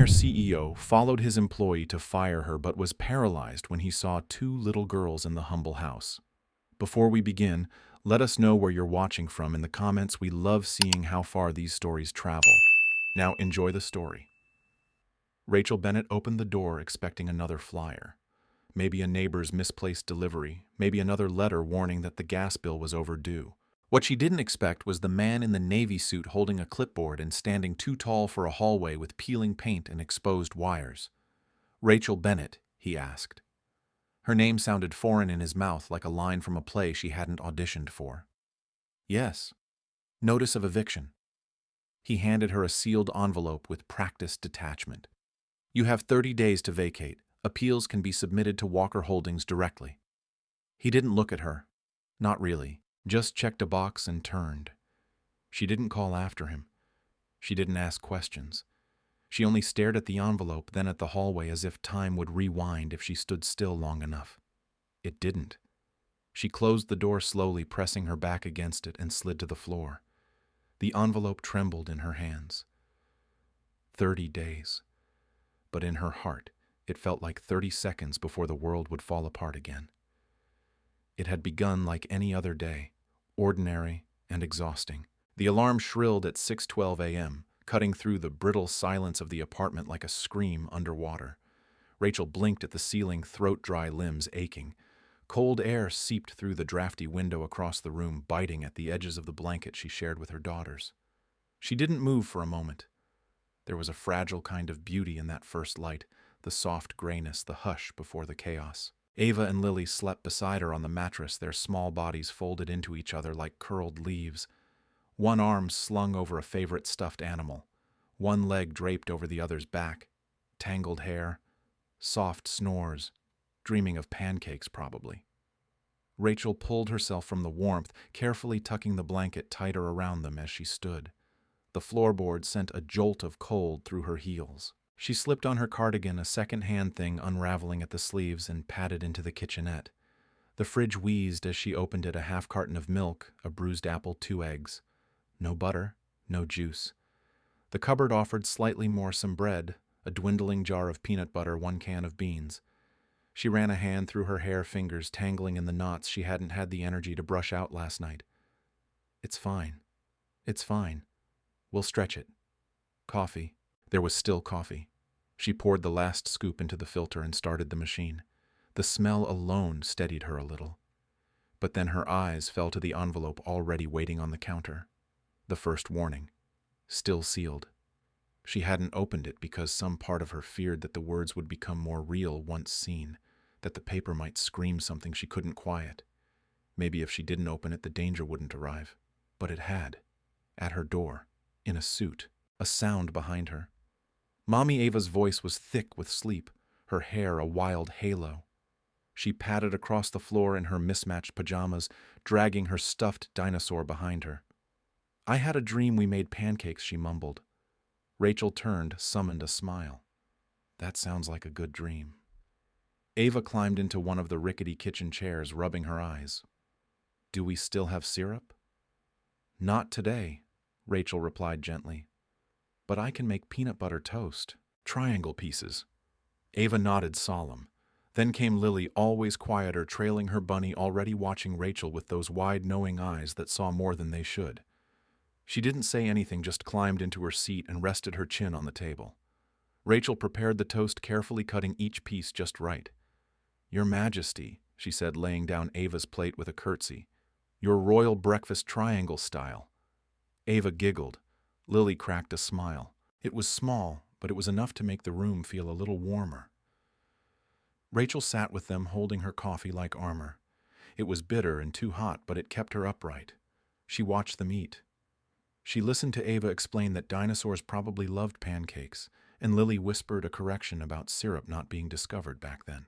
Millionaire CEO followed his employee to fire her but was paralyzed when he saw two little girls in the humble house. Before we begin, let us know where you're watching from in the comments. We love seeing how far these stories travel. Now enjoy the story. Rachel Bennett opened the door expecting another flyer. Maybe a neighbor's misplaced delivery, maybe another letter warning that the gas bill was overdue. What she didn't expect was the man in the navy suit holding a clipboard and standing too tall for a hallway with peeling paint and exposed wires. "Rachel Bennett?" he asked. Her name sounded foreign in his mouth, like a line from a play she hadn't auditioned for. "Yes. Notice of eviction." He handed her a sealed envelope with practiced detachment. "You have 30 days to vacate. Appeals can be submitted to Walker Holdings directly." He didn't look at her. Not really. Just checked a box and turned. She didn't call after him. She didn't ask questions. She only stared at the envelope, then at the hallway as if time would rewind if she stood still long enough. It didn't. She closed the door slowly, pressing her back against it, and slid to the floor. The envelope trembled in her hands. 30 days. But in her heart, it felt like 30 seconds before the world would fall apart again. It had begun like any other day, ordinary and exhausting. The alarm shrilled at 6:12 a.m., cutting through the brittle silence of the apartment like a scream underwater. Rachel blinked at the ceiling, throat-dry, limbs aching. Cold air seeped through the drafty window across the room, biting at the edges of the blanket she shared with her daughters. She didn't move for a moment. There was a fragile kind of beauty in that first light, the soft grayness, the hush before the chaos. Ava and Lily slept beside her on the mattress, their small bodies folded into each other like curled leaves. One arm slung over a favorite stuffed animal, one leg draped over the other's back. Tangled hair, soft snores, dreaming of pancakes probably. Rachel pulled herself from the warmth, carefully tucking the blanket tighter around them as she stood. The floorboard sent a jolt of cold through her heels. She slipped on her cardigan, a second-hand thing unraveling at the sleeves, and padded into the kitchenette. The fridge wheezed as she opened it, a half carton of milk, a bruised apple, 2 eggs. No butter, no juice. The cupboard offered slightly more, some bread, a dwindling jar of peanut butter, 1 can of beans. She ran a hand through her hair, fingers tangling in the knots she hadn't had the energy to brush out last night. "It's fine. It's fine. We'll stretch it." Coffee. There was still coffee. She poured the last scoop into the filter and started the machine. The smell alone steadied her a little. But then her eyes fell to the envelope already waiting on the counter. The first warning. Still sealed. She hadn't opened it because some part of her feared that the words would become more real once seen, that the paper might scream something she couldn't quiet. Maybe if she didn't open it, the danger wouldn't arrive. But it had. At her door. In a suit. A sound behind her. Mommy Ava's voice was thick with sleep, her hair a wild halo. She padded across the floor in her mismatched pajamas, dragging her stuffed dinosaur behind her. "I had a dream we made pancakes," she mumbled. Rachel turned, summoned a smile. "That sounds like a good dream." Ava climbed into one of the rickety kitchen chairs, rubbing her eyes. "Do we still have syrup?" "Not today," Rachel replied gently. "But I can make peanut butter toast. Triangle pieces." Ava nodded, solemn. Then came Lily, always quieter, trailing her bunny, already watching Rachel with those wide, knowing eyes that saw more than they should. She didn't say anything, just climbed into her seat and rested her chin on the table. Rachel prepared the toast, carefully cutting each piece just right. "Your Majesty," she said, laying down Ava's plate with a curtsy. "Your royal breakfast triangle style." Ava giggled. Lily cracked a smile. It was small, but it was enough to make the room feel a little warmer. Rachel sat with them, holding her coffee like armor. It was bitter and too hot, but it kept her upright. She watched them eat. She listened to Ava explain that dinosaurs probably loved pancakes, and Lily whispered a correction about syrup not being discovered back then.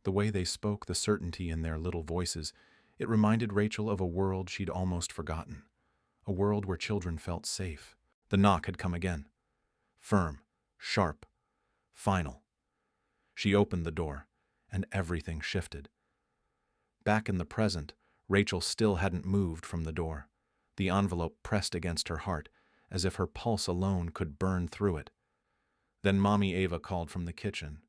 The way they spoke, the certainty in their little voices, it reminded Rachel of a world she'd almost forgotten. A world where children felt safe. The knock had come again. Firm, sharp, final. She opened the door, and everything shifted. Back in the present, Rachel still hadn't moved from the door. The envelope pressed against her heart, as if her pulse alone could burn through it. Then Mommy Ava called from the kitchen.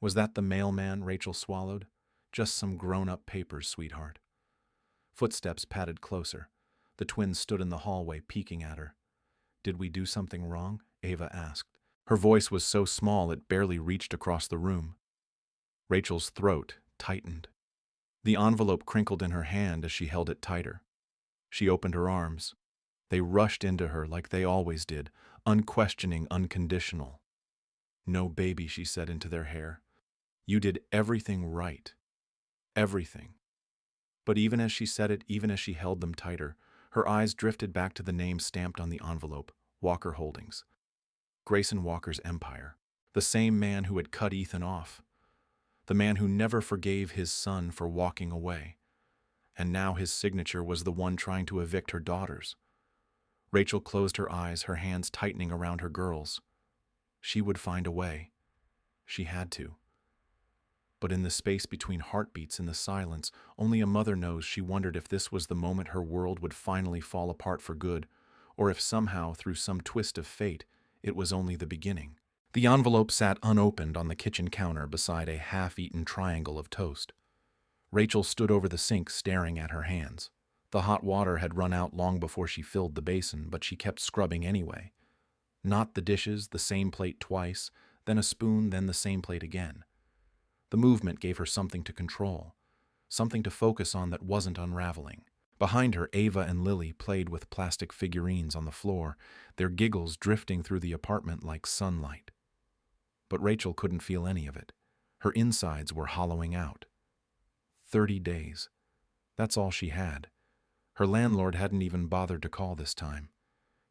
Was that the mailman? Rachel swallowed. Just some grown-up papers, sweetheart. Footsteps padded closer. The twins stood in the hallway, peeking at her. Did we do something wrong? Ava asked. Her voice was so small it barely reached across the room. Rachel's throat tightened. The envelope crinkled in her hand as she held it tighter. She opened her arms. They rushed into her like they always did, unquestioning, unconditional. No, baby, she said into their hair. You did everything right. Everything. But even as she said it, even as she held them tighter, her eyes drifted back to the name stamped on the envelope, Walker Holdings. Grayson Walker's empire. The same man who had cut Ethan off. The man who never forgave his son for walking away. And now his signature was the one trying to evict her daughters. Rachel closed her eyes, her hands tightening around her girls. She would find a way. She had to. But in the space between heartbeats in the silence, only a mother knows, she wondered if this was the moment her world would finally fall apart for good, or if somehow, through some twist of fate, it was only the beginning. The envelope sat unopened on the kitchen counter beside a half-eaten triangle of toast. Rachel stood over the sink staring at her hands. The hot water had run out long before she filled the basin, but she kept scrubbing anyway. Not the dishes, the same plate twice, then a spoon, then the same plate again. The movement gave her something to control, something to focus on that wasn't unraveling. Behind her, Ava and Lily played with plastic figurines on the floor, their giggles drifting through the apartment like sunlight. But Rachel couldn't feel any of it. Her insides were hollowing out. 30 days. That's all she had. Her landlord hadn't even bothered to call this time.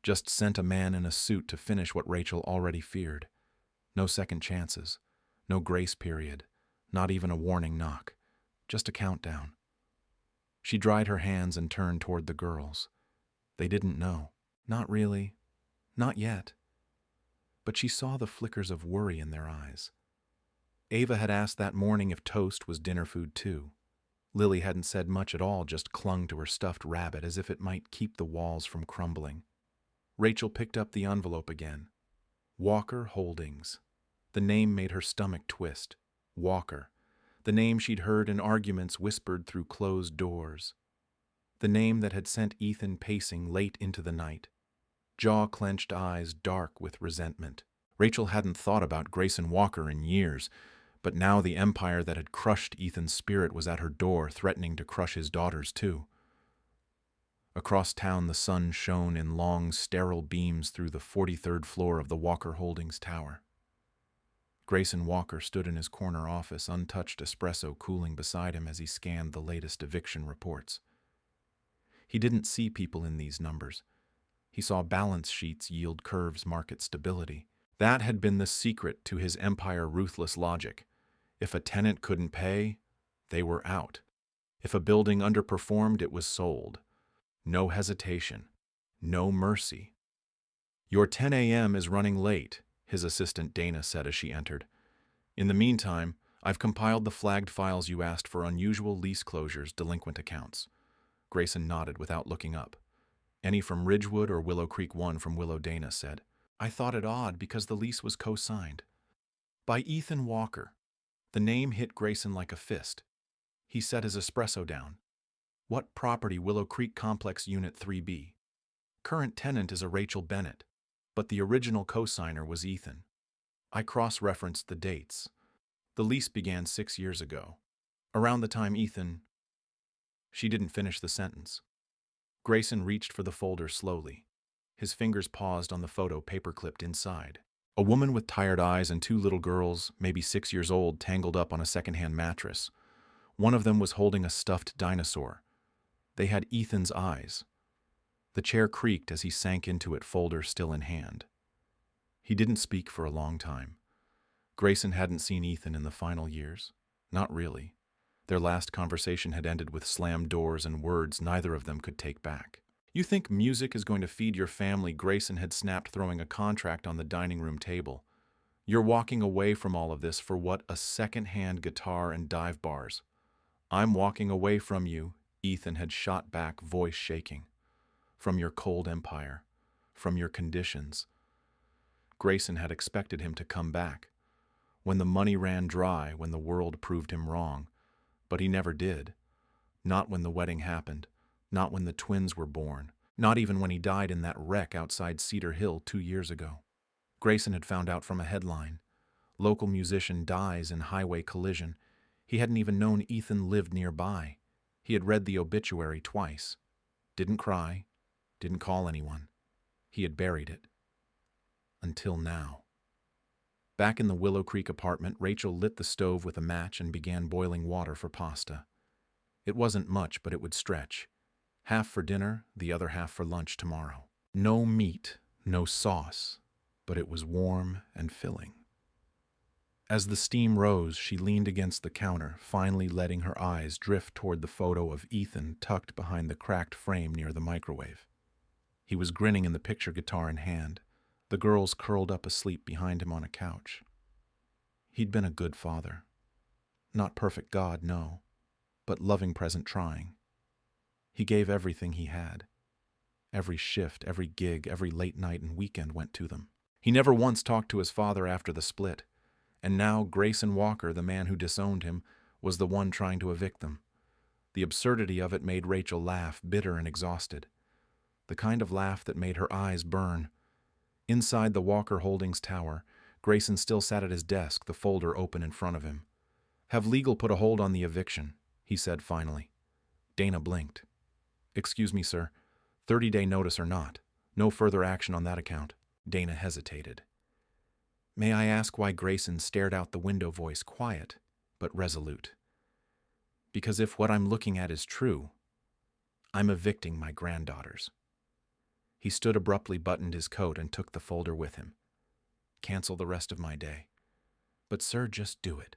Just sent a man in a suit to finish what Rachel already feared. No second chances. No grace period. Not even a warning knock. Just a countdown. She dried her hands and turned toward the girls. They didn't know. Not really. Not yet. But she saw the flickers of worry in their eyes. Ava had asked that morning if toast was dinner food too. Lily hadn't said much at all, just clung to her stuffed rabbit as if it might keep the walls from crumbling. Rachel picked up the envelope again. Walker Holdings. The name made her stomach twist. Walker. The name she'd heard in arguments whispered through closed doors. The name that had sent Ethan pacing late into the night. Jaw-clenched eyes dark with resentment. Rachel hadn't thought about Grayson Walker in years, but now the empire that had crushed Ethan's spirit was at her door, threatening to crush his daughters too. Across town, the sun shone in long, sterile beams through the 43rd floor of the Walker Holdings tower. Grayson Walker stood in his corner office, untouched espresso cooling beside him as he scanned the latest eviction reports. He didn't see people in these numbers. He saw balance sheets yield curves, market stability. That had been the secret to his empire ruthless logic. If a tenant couldn't pay, they were out. If a building underperformed, it was sold. No hesitation. No mercy. Your 10 a.m. is running late, his assistant Dana said as she entered. In the meantime, I've compiled the flagged files you asked for: unusual lease closures, delinquent accounts. Grayson nodded without looking up. Any from Ridgewood or Willow Creek? One from Willow, Dana said. I thought it odd because the lease was co-signed by Ethan Walker. The name hit Grayson like a fist. He set his espresso down. What property? Willow Creek Complex Unit 3B. Current tenant is a Rachel Bennett, but the original co-signer was Ethan. I cross-referenced the dates. The lease began 6 years ago. Around the time Ethan... She didn't finish the sentence. Grayson reached for the folder slowly. His fingers paused on the photo paper-clipped inside. A woman with tired eyes and 2 little girls, maybe 6 years old, tangled up on a secondhand mattress. One of them was holding a stuffed dinosaur. They had Ethan's eyes. The chair creaked as he sank into it, folder still in hand. He didn't speak for a long time. Grayson hadn't seen Ethan in the final years. Not really. Their last conversation had ended with slammed doors and words neither of them could take back. You think music is going to feed your family? Grayson had snapped, throwing a contract on the dining room table. You're walking away from all of this for what? A second-hand guitar and dive bars. I'm walking away from you, Ethan had shot back, voice shaking. From your cold empire. From your conditions. Grayson had expected him to come back, when the money ran dry, when the world proved him wrong. But he never did. Not when the wedding happened, not when the twins were born, not even when he died in that wreck outside Cedar Hill 2 years ago. Grayson had found out from a headline. Local musician dies in highway collision. He hadn't even known Ethan lived nearby. He had read the obituary twice. Didn't cry, didn't call anyone. He had buried it. Until now. Back in the Willow Creek apartment, Rachel lit the stove with a match and began boiling water for pasta. It wasn't much, but it would stretch. Half for dinner, the other half for lunch tomorrow. No meat, no sauce, but it was warm and filling. As the steam rose, she leaned against the counter, finally letting her eyes drift toward the photo of Ethan tucked behind the cracked frame near the microwave. He was grinning in the picture guitar in hand, the girls curled up asleep behind him on a couch. He'd been a good father. Not perfect God, no, but loving present trying. He gave everything he had. Every shift, every gig, every late night and weekend went to them. He never once talked to his father after the split, and now Grayson Walker, the man who disowned him, was the one trying to evict them. The absurdity of it made Rachel laugh, bitter and exhausted. The kind of laugh that made her eyes burn. Inside the Walker Holdings tower, Grayson still sat at his desk, the folder open in front of him. "Have legal put a hold on the eviction," he said finally. Dana blinked. "Excuse me, sir. 30-day notice or not. No further action on that account." Dana hesitated. "May I ask why?" Grayson stared out the window, voice quiet, but resolute. "Because if what I'm looking at is true, I'm evicting my granddaughters." He stood abruptly, buttoned his coat, and took the folder with him. "Cancel the rest of my day." "But sir, just do it."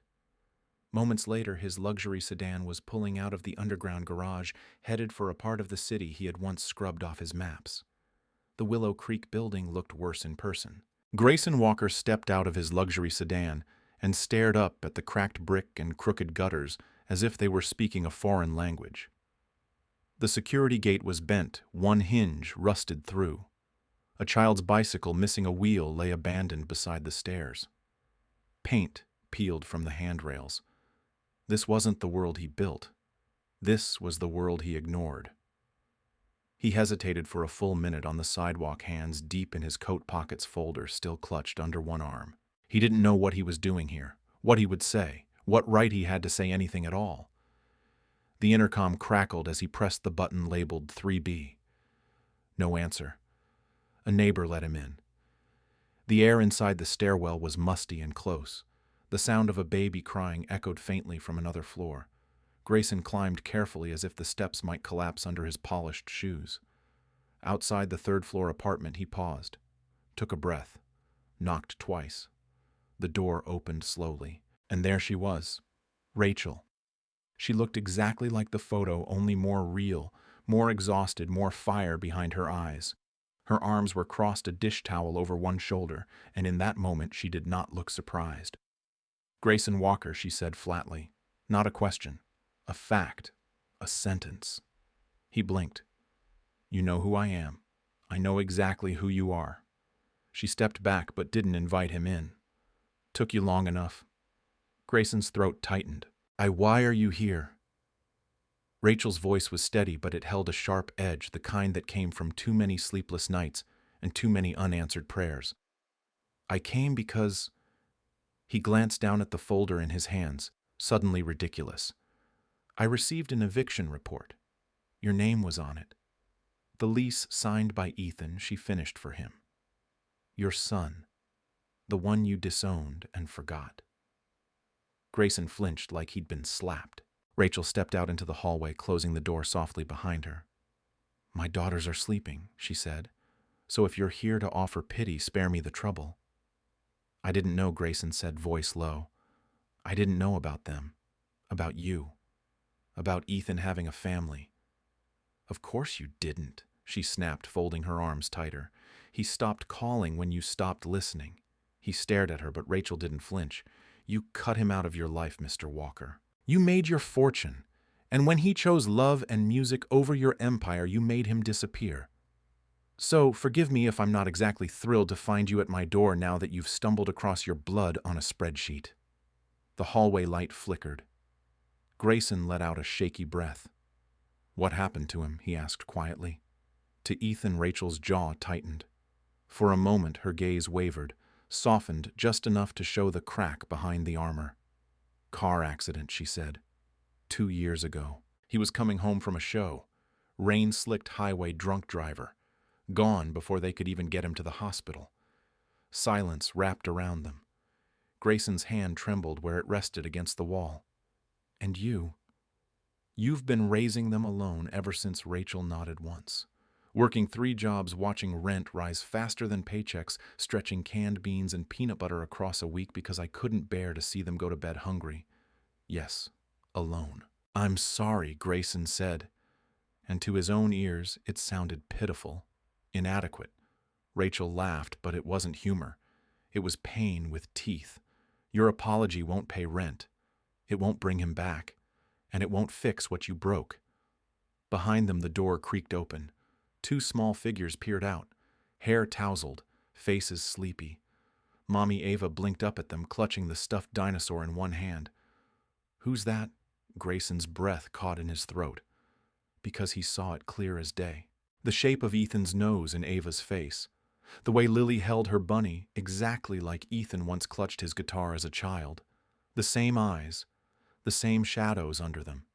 Moments later, his luxury sedan was pulling out of the underground garage, headed for a part of the city he had once scrubbed off his maps. The Willow Creek building looked worse in person. Grayson Walker stepped out of his luxury sedan and stared up at the cracked brick and crooked gutters as if they were speaking a foreign language. The security gate was bent, one hinge rusted through. A child's bicycle missing a wheel lay abandoned beside the stairs. Paint peeled from the handrails. This wasn't the world he built. This was the world he ignored. He hesitated for a full minute on the sidewalk, hands deep in his coat pockets, folder still clutched under one arm. He didn't know what he was doing here, what he would say, what right he had to say anything at all. The intercom crackled as he pressed the button labeled 3B. No answer. A neighbor let him in. The air inside the stairwell was musty and close. The sound of a baby crying echoed faintly from another floor. Grayson climbed carefully as if the steps might collapse under his polished shoes. Outside the third-floor apartment, he paused, took a breath, knocked twice. The door opened slowly, and there she was, Rachel. She looked exactly like the photo, only more real, more exhausted, more fire behind her eyes. Her arms were crossed, a dish towel over one shoulder, and in that moment she did not look surprised. "Grayson Walker," she said flatly. Not a question. A fact. A sentence. He blinked. "You know who I am. I know exactly who you are." She stepped back but didn't invite him in. "Took you long enough." Grayson's throat tightened. Why are you here?" Rachel's voice was steady, but it held a sharp edge, the kind that came from too many sleepless nights and too many unanswered prayers. "I came because—" He glanced down at the folder in his hands, suddenly ridiculous. "I received an eviction report. Your name was on it. The lease signed by Ethan," she finished for him. "Your son, the one you disowned and forgot." Grayson flinched like he'd been slapped. Rachel stepped out into the hallway, closing the door softly behind her. "My daughters are sleeping," she said, "so if you're here to offer pity, spare me the trouble." "I didn't know," Grayson said, voice low. "I didn't know about them, about you, about Ethan having a family." "Of course you didn't," she snapped, folding her arms tighter. "He stopped calling when you stopped listening." He stared at her, but Rachel didn't flinch. "You cut him out of your life, Mr. Walker. You made your fortune, and when he chose love and music over your empire, you made him disappear. So, forgive me if I'm not exactly thrilled to find you at my door now that you've stumbled across your blood on a spreadsheet. The hallway light flickered. Grayson let out a shaky breath. What happened to him? He asked quietly. To Ethan, Rachel's jaw tightened. For a moment, her gaze wavered, softened just enough to show the crack behind the armor. Car accident, she said. 2 years ago. He was coming home from a show. Rain-slicked highway drunk driver. Gone before they could even get him to the hospital. Silence wrapped around them. Grayson's hand trembled where it rested against the wall. And you've been raising them alone ever since. Rachel nodded once. Working 3 jobs, watching rent rise faster than paychecks, stretching canned beans and peanut butter across a week because I couldn't bear to see them go to bed hungry. Yes, alone. I'm sorry, Grayson said. And to his own ears, it sounded pitiful, inadequate. Rachel laughed, but it wasn't humor. It was pain with teeth. Your apology won't pay rent. It won't bring him back. And it won't fix what you broke. Behind them, the door creaked open. 2 small figures peered out, hair tousled, faces sleepy. Mommy Ava blinked up at them, clutching the stuffed dinosaur in one hand. Who's that? Grayson's breath caught in his throat, because he saw it clear as day. The shape of Ethan's nose in Ava's face. The way Lily held her bunny, exactly like Ethan once clutched his guitar as a child. The same eyes, the same shadows under them.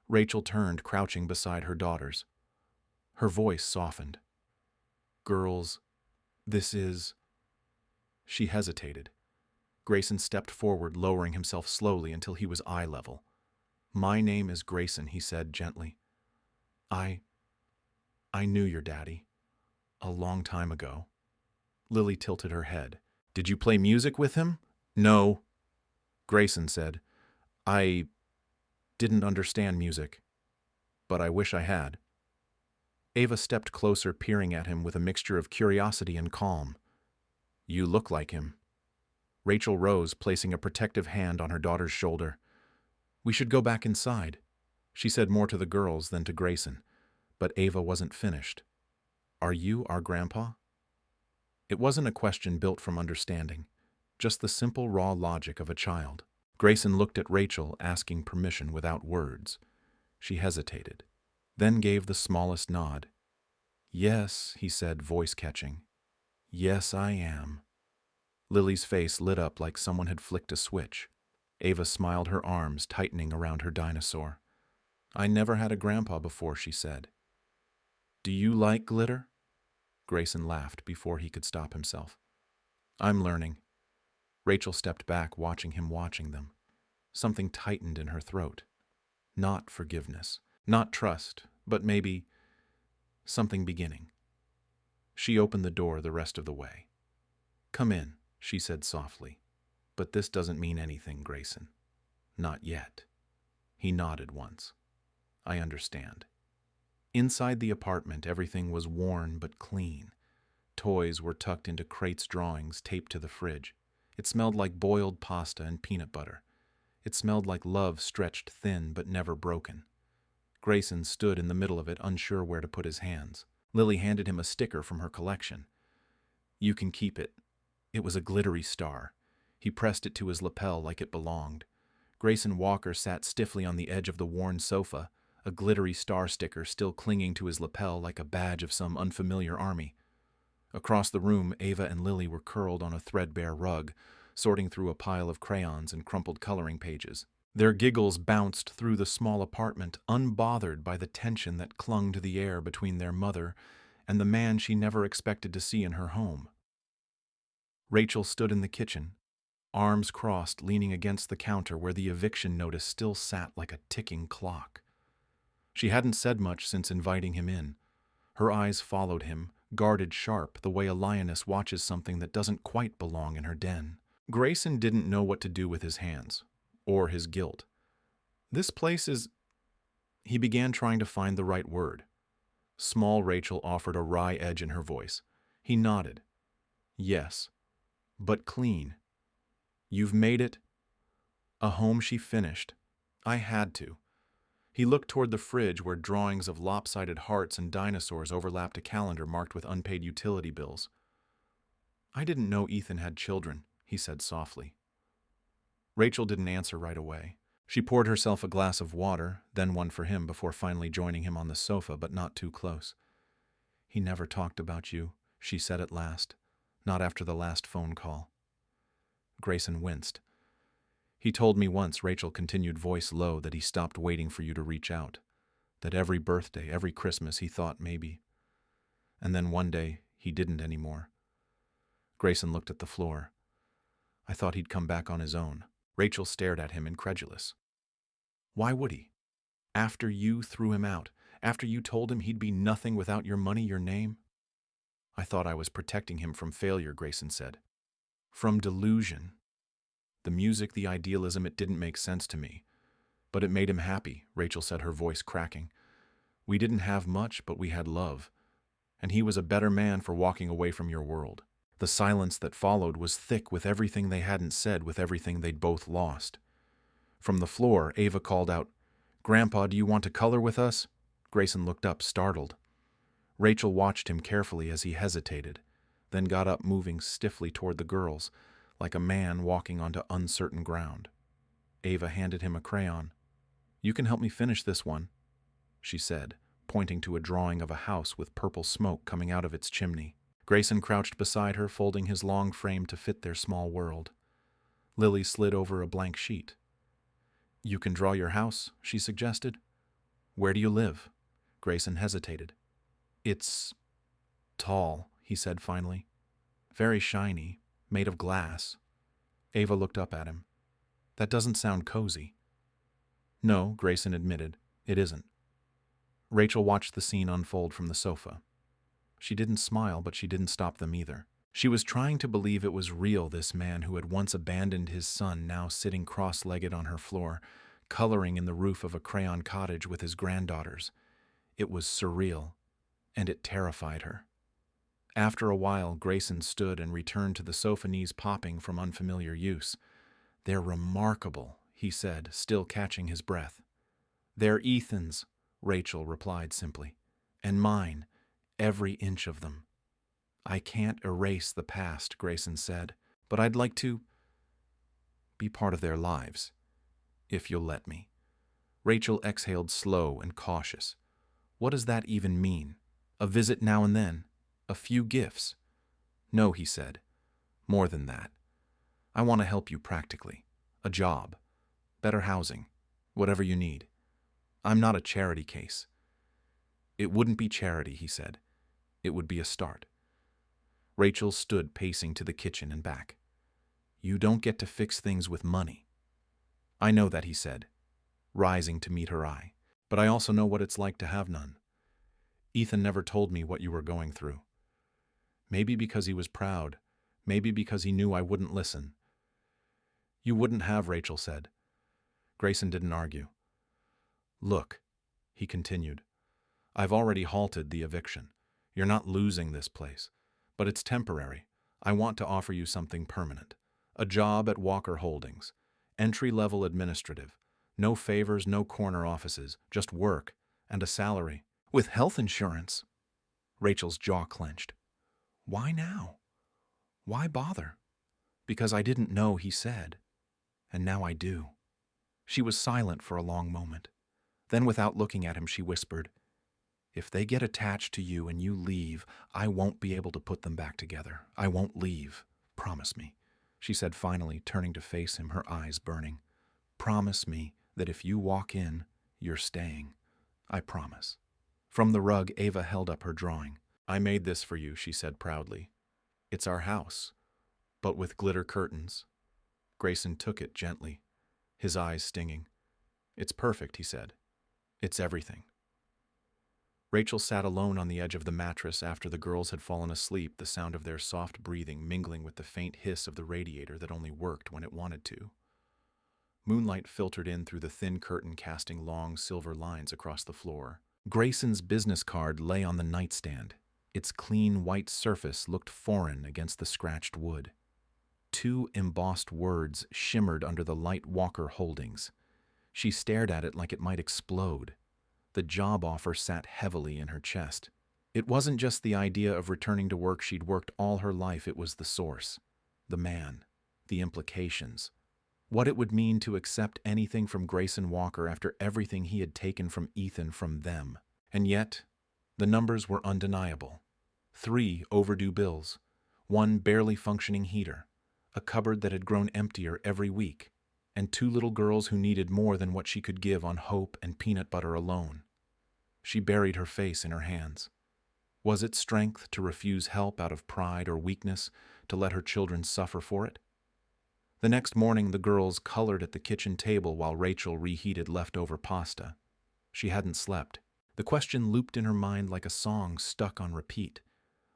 Rachel turned, crouching beside her daughters. Her voice softened. Girls, this is... She hesitated. Grayson stepped forward, lowering himself slowly until he was eye level. My name is Grayson, he said gently. I knew your daddy. A long time ago. Lily tilted her head. Did you play music with him? No. Grayson said. I didn't understand music, but I wish I had. Ava stepped closer, peering at him with a mixture of curiosity and calm. You look like him. Rachel rose, placing a protective hand on her daughter's shoulder. We should go back inside, she said, more to the girls than to Grayson. But Ava wasn't finished. Are you our grandpa? It wasn't a question built from understanding, just the simple raw logic of a child. Grayson looked at Rachel, asking permission without words. She hesitated, then gave the smallest nod. Yes, he said, voice catching. Yes, I am. Lily's face lit up like someone had flicked a switch. Ava smiled, her arms tightening around her dinosaur. I never had a grandpa before, she said. Do you like glitter? Grayson laughed before he could stop himself. I'm learning. Rachel stepped back, watching them. Something tightened in her throat. Not forgiveness, not trust, but maybe something beginning. She opened the door the rest of the way. Come in, she said softly. But this doesn't mean anything, Grayson. Not yet. He nodded once. I understand. Inside the apartment, everything was worn but clean. Toys were tucked into crates, drawings taped to the fridge. It smelled like boiled pasta and peanut butter. It smelled like love stretched thin but never broken. Grayson stood in the middle of it, unsure where to put his hands. Lily handed him a sticker from her collection. You can keep it. It was a glittery star. He pressed it to his lapel like it belonged. Grayson Walker sat stiffly on the edge of the worn sofa, a glittery star sticker still clinging to his lapel like a badge of some unfamiliar army. Across the room, Ava and Lily were curled on a threadbare rug, sorting through a pile of crayons and crumpled coloring pages. Their giggles bounced through the small apartment, unbothered by the tension that clung to the air between their mother and the man she never expected to see in her home. Rachel stood in the kitchen, arms crossed, leaning against the counter where the eviction notice still sat like a ticking clock. She hadn't said much since inviting him in. Her eyes followed him, guarded sharp, the way a lioness watches something that doesn't quite belong in her den. Grayson didn't know what to do with his hands, or his guilt. This place is... He began trying to find the right word. Small Rachel offered a wry edge in her voice. He nodded. Yes, but clean. You've made it a home, she finished. I had to. He looked toward the fridge where drawings of lopsided hearts and dinosaurs overlapped a calendar marked with unpaid utility bills. "I didn't know Ethan had children," he said softly. Rachel didn't answer right away. She poured herself a glass of water, then one for him before finally joining him on the sofa, but not too close. "He never talked about you," she said at last. "Not after the last phone call." Grayson winced. "He told me once," Rachel continued, voice low, "that he stopped waiting for you to reach out. That every birthday, every Christmas, he thought maybe. And then one day, he didn't anymore." Grayson looked at the floor. "I thought he'd come back on his own." Rachel stared at him, incredulous. "Why would he? After you threw him out, after you told him he'd be nothing without your money, your name?" "I thought I was protecting him from failure," Grayson said. "From delusion. The music, the idealism, it didn't make sense to me. But it made him happy," Rachel said, her voice cracking. "We didn't have much, but we had love. And he was a better man for walking away from your world." The silence that followed was thick with everything they hadn't said, with everything they'd both lost. From the floor, Ava called out, "Grandpa, do you want to color with us?" Grayson looked up, startled. Rachel watched him carefully as he hesitated, then got up, moving stiffly toward the girls, like a man walking onto uncertain ground. Ava handed him a crayon. "You can help me finish this one," she said, pointing to a drawing of a house with purple smoke coming out of its chimney. Grayson crouched beside her, folding his long frame to fit their small world. Lily slid over a blank sheet. "You can draw your house," she suggested. "Where do you live?" Grayson hesitated. "It's tall," he said finally. "Very shiny, made of glass." Ava looked up at him. "That doesn't sound cozy." "No," Grayson admitted, "it isn't." Rachel watched the scene unfold from the sofa. She didn't smile, but she didn't stop them either. She was trying to believe it was real, this man who had once abandoned his son, now sitting cross-legged on her floor, coloring in the roof of a crayon cottage with his granddaughters. It was surreal, and it terrified her. After a while, Grayson stood and returned to the sofa, knees popping from unfamiliar use. "They're remarkable," he said, still catching his breath. "They're Ethan's," Rachel replied simply. "And mine. Every inch of them." "I can't erase the past," Grayson said, "but I'd like to be part of their lives, if you'll let me." Rachel exhaled, slow and cautious. "What does that even mean? A visit now and then? A few gifts?" "No," he said. "More than that. I want to help you practically. A job. Better housing. Whatever you need. I'm not a charity case." "It wouldn't be charity," he said. "It would be a start." Rachel stood pacing to the kitchen and back. "You don't get to fix things with money." "I know that," he said, rising to meet her eye. "But I also know what it's like to have none. Ethan never told me what you were going through. Maybe because he was proud. Maybe because he knew I wouldn't listen." "You wouldn't have," Rachel said. Grayson didn't argue. "Look," he continued, "I've already halted the eviction. You're not losing this place. But it's temporary. I want to offer you something permanent. A job at Walker Holdings. Entry-level administrative. No favors, no corner offices. Just work. And a salary. With health insurance." Rachel's jaw clenched. "Why now? Why bother?" "Because I didn't know," he said. "And now I do." She was silent for a long moment. Then, without looking at him, she whispered, "If they get attached to you and you leave, I won't be able to put them back together. I won't leave. Promise me," she said finally, turning to face him, her eyes burning. "Promise me that if you walk in, you're staying. I promise." From the rug, Ava held up her drawing. "I made this for you," she said proudly. "It's our house, but with glitter curtains." Grayson took it gently, his eyes stinging. "It's perfect," he said. "It's everything." Rachel sat alone on the edge of the mattress after the girls had fallen asleep, the sound of their soft breathing mingling with the faint hiss of the radiator that only worked when it wanted to. Moonlight filtered in through the thin curtain, casting long silver lines across the floor. Grayson's business card lay on the nightstand. Its clean white surface looked foreign against the scratched wood. 2 embossed words shimmered under the light: Walker Holdings. She stared at it like it might explode. The job offer sat heavily in her chest. It wasn't just the idea of returning to work she'd worked all her life, it was the source, the man, the implications. What it would mean to accept anything from Grayson Walker after everything he had taken from Ethan from them. And yet, the numbers were undeniable. 3 overdue bills, 1 barely functioning heater, a cupboard that had grown emptier every week, and 2 little girls who needed more than what she could give on hope and peanut butter alone. She buried her face in her hands. Was it strength to refuse help out of pride or weakness, to let her children suffer for it? The next morning, the girls colored at the kitchen table while Rachel reheated leftover pasta. She hadn't slept. The question looped in her mind like a song stuck on repeat.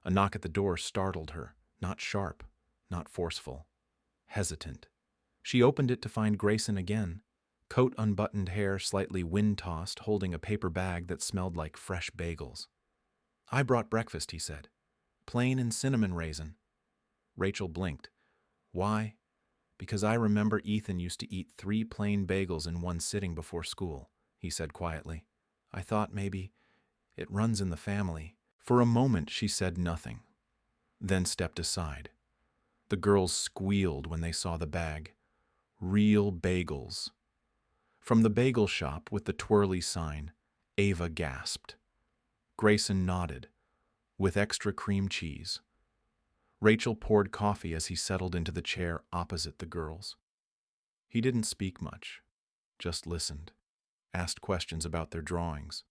A knock at the door startled her, not sharp, not forceful, hesitant. She opened it to find Grayson again, coat unbuttoned, hair slightly wind-tossed, holding a paper bag that smelled like fresh bagels. "I brought breakfast," he said. "Plain and cinnamon raisin." Rachel blinked. "Why?" "Because I remember Ethan used to eat 3 plain bagels in one sitting before school," he said quietly. "I thought maybe it runs in the family." For a moment she said nothing, then stepped aside. The girls squealed when they saw the bag. Real bagels. From the bagel shop with the twirly sign, Ava gasped. Grayson nodded, with extra cream cheese. Rachel poured coffee as he settled into the chair opposite the girls. He didn't speak much, just listened, asked questions about their drawings.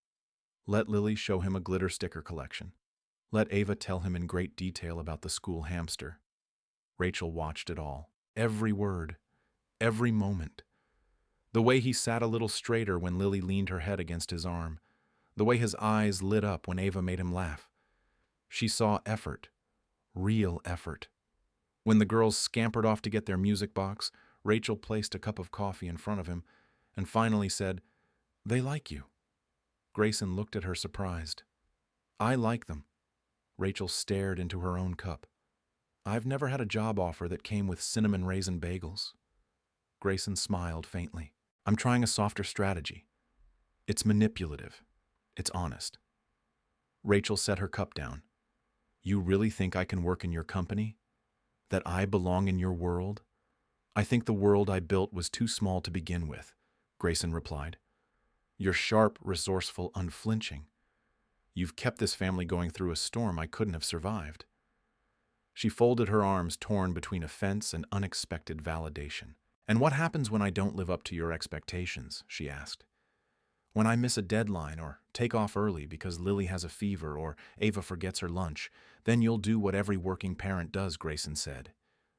Let Lily show him a glitter sticker collection. Let Ava tell him in great detail about the school hamster. Rachel watched it all, every word, every moment. The way he sat a little straighter when Lily leaned her head against his arm, the way his eyes lit up when Ava made him laugh. She saw effort, real effort. When the girls scampered off to get their music box, Rachel placed a cup of coffee in front of him and finally said, "They like you." Grayson looked at her surprised. "I like them." Rachel stared into her own cup. "I've never had a job offer that came with cinnamon raisin bagels." Grayson smiled faintly. "I'm trying a softer strategy. It's manipulative. It's honest." Rachel set her cup down. "You really think I can work in your company? That I belong in your world?" "I think the world I built was too small to begin with," Grayson replied. "You're sharp, resourceful, unflinching. You've kept this family going through a storm I couldn't have survived." She folded her arms, torn between offense and unexpected validation. "And what happens when I don't live up to your expectations?" she asked. "When I miss a deadline or take off early because Lily has a fever or Ava forgets her lunch, then you'll do what every working parent does," Grayson said.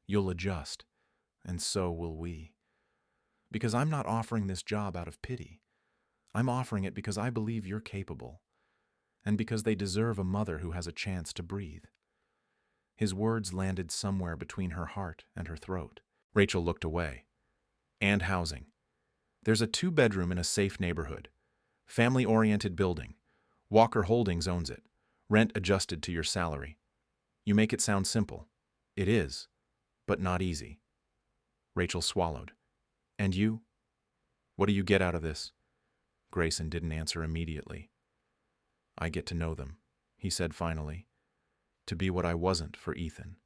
"You'll adjust, and so will we. Because I'm not offering this job out of pity. I'm offering it because I believe you're capable, and because they deserve a mother who has a chance to breathe." His words landed somewhere between her heart and her throat. Rachel looked away. "And housing. There's a 2-bedroom in a safe neighborhood. Family-oriented building. Walker Holdings owns it. Rent adjusted to your salary. You make it sound simple. It is, but not easy." Rachel swallowed. "And you? What do you get out of this?" Grayson didn't answer immediately. "I get to know them," he said finally. "To be what I wasn't for Ethan.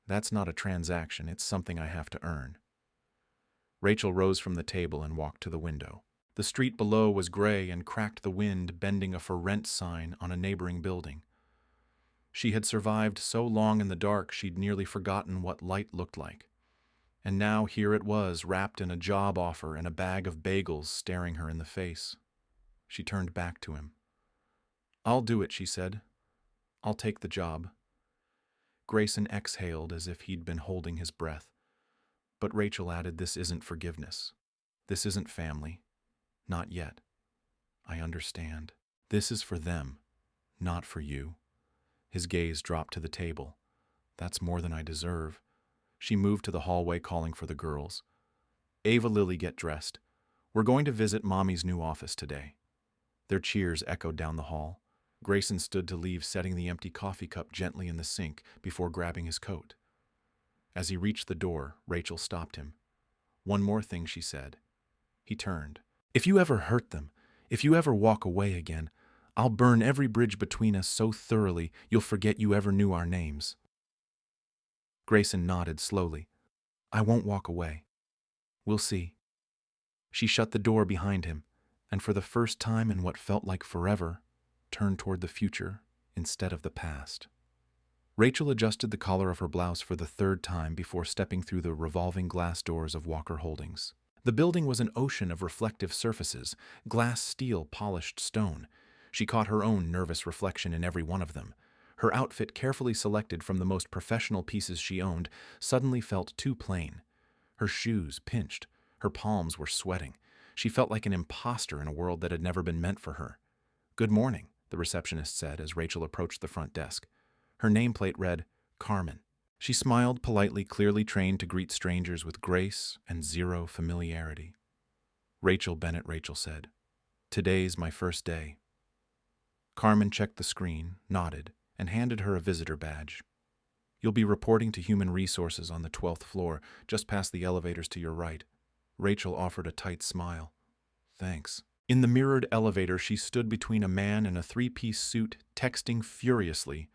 That's not a transaction, it's something I have to earn." Rachel rose from the table and walked to the window. The street below was gray and cracked the wind, bending a "for rent" sign on a neighboring building. She had survived so long in the dark she'd nearly forgotten what light looked like. And now here it was, wrapped in a job offer and a bag of bagels staring her in the face. She turned back to him. "I'll do it," she said. "I'll take the job." Grayson exhaled as if he'd been holding his breath. But Rachel added, "This isn't forgiveness. This isn't family. Not yet. I understand. This is for them, not for you." His gaze dropped to the table. "That's more than I deserve." She moved to the hallway, calling for the girls. "Ava, Lily, get dressed. We're going to visit Mommy's new office today." Their cheers echoed down the hall. Grayson stood to leave, setting the empty coffee cup gently in the sink before grabbing his coat. As he reached the door, Rachel stopped him. "One more thing," she said. He turned. If you ever hurt them, if you ever walk away again, I'll burn every bridge between us so thoroughly you'll forget you ever knew our names." Grayson nodded slowly. "I won't walk away. We'll see." She shut the door behind him, and for the first time in what felt like forever, turned toward the future instead of the past. Rachel adjusted the collar of her blouse for the third time before stepping through the revolving glass doors of Walker Holdings. The building was an ocean of reflective surfaces, glass, steel, polished stone. She caught her own nervous reflection in every one of them. Her outfit, carefully selected from the most professional pieces she owned, suddenly felt too plain. Her shoes pinched. Her palms were sweating. She felt like an imposter in a world that had never been meant for her. "Good morning," the receptionist said as Rachel approached the front desk. Her nameplate read, "Carmen." She smiled politely, clearly trained to greet strangers with grace and zero familiarity. "Rachel Bennett," Rachel said. "Today's my first day." Carmen checked the screen, nodded, and handed her a visitor badge. "You'll be reporting to Human Resources on the 12th floor, just past the elevators to your right." Rachel offered a tight smile. "Thanks." In the mirrored elevator, she stood between a man in a three-piece suit, texting furiously,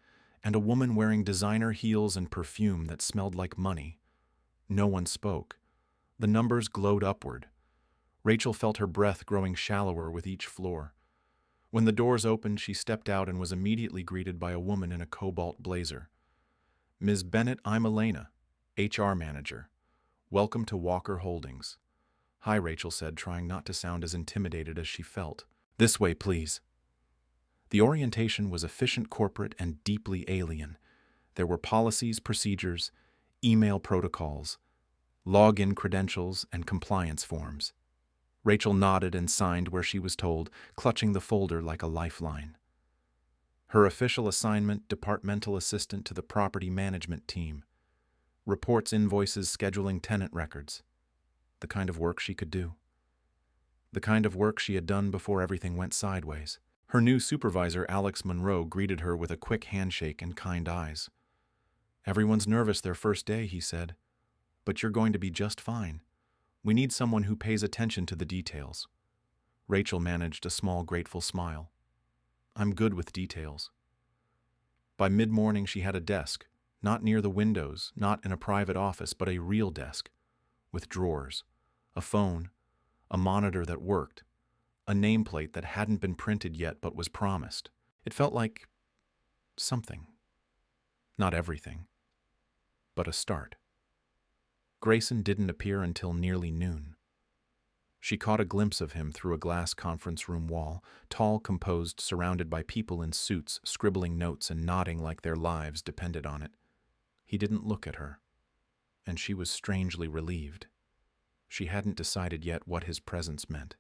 and a woman wearing designer heels and perfume that smelled like money. No one spoke. The numbers glowed upward. Rachel felt her breath growing shallower with each floor. When the doors opened, she stepped out and was immediately greeted by a woman in a cobalt blazer. "Ms. Bennett, I'm Elena, HR manager. Welcome to Walker Holdings." "Hi," Rachel said, trying not to sound as intimidated as she felt. "This way, please." The orientation was efficient, corporate, and deeply alien. There were policies, procedures, email protocols, login credentials, and compliance forms. Rachel nodded and signed where she was told, clutching the folder like a lifeline. Her official assignment: departmental assistant to the property management team. Reports, invoices, scheduling tenant records. The kind of work she could do. The kind of work she had done before everything went sideways. Her new supervisor, Alex Monroe, greeted her with a quick handshake and kind eyes. "Everyone's nervous their first day," he said. "But you're going to be just fine. We need someone who pays attention to the details." Rachel managed a small, grateful smile. "I'm good with details." By mid-morning, she had a desk, not near the windows, not in a private office, but a real desk, with drawers, a phone, a monitor that worked, a nameplate that hadn't been printed yet but was promised. It felt like something. Not everything, but a start. Grayson didn't appear until nearly noon. She caught a glimpse of him through a glass conference room wall, tall, composed, surrounded by people in suits, scribbling notes and nodding like their lives depended on it. He didn't look at her, and she was strangely relieved. She hadn't decided yet what his presence meant.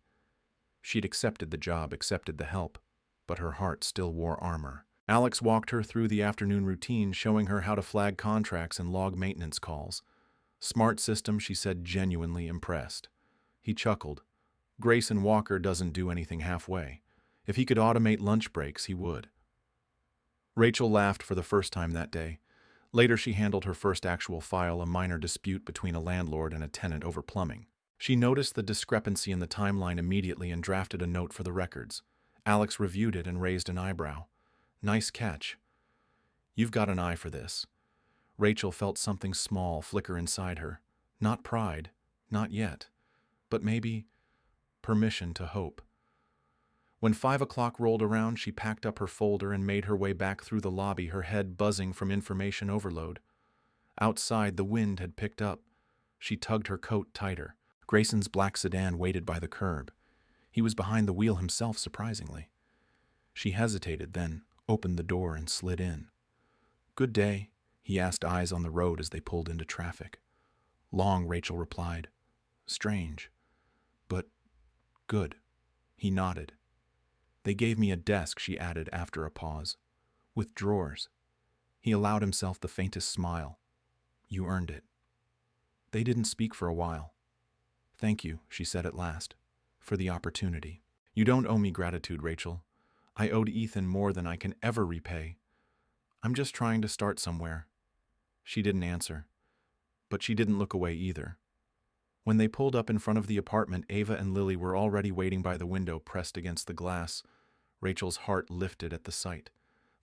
She'd accepted the job, accepted the help, but her heart still wore armor. Alex walked her through the afternoon routine, showing her how to flag contracts and log maintenance calls. "Smart system," she said, genuinely impressed. He chuckled. "Grayson Walker doesn't do anything halfway. If he could automate lunch breaks, he would." Rachel laughed for the first time that day. Later, she handled her first actual file, a minor dispute between a landlord and a tenant over plumbing. She noticed the discrepancy in the timeline immediately and drafted a note for the records. Alex reviewed it and raised an eyebrow. "Nice catch. You've got an eye for this." Rachel felt something small flicker inside her. Not pride, not yet, but maybe permission to hope. When 5 o'clock rolled around, she packed up her folder and made her way back through the lobby, her head buzzing from information overload. Outside, the wind had picked up. She tugged her coat tighter. Grayson's black sedan waited by the curb. He was behind the wheel himself, surprisingly. She hesitated, then opened the door and slid in. "Good day," he asked, eyes on the road as they pulled into traffic. "Long," Rachel replied. "Strange, but good." He nodded. "They gave me a desk," she added after a pause, "with drawers." He allowed himself the faintest smile. "You earned it." They didn't speak for a while. "Thank you," she said at last, "for the opportunity." "You don't owe me gratitude, Rachel. I owed Ethan more than I can ever repay. I'm just trying to start somewhere." She didn't answer, but she didn't look away either. When they pulled up in front of the apartment, Ava and Lily were already waiting by the window, pressed against the glass. Rachel's heart lifted at the sight.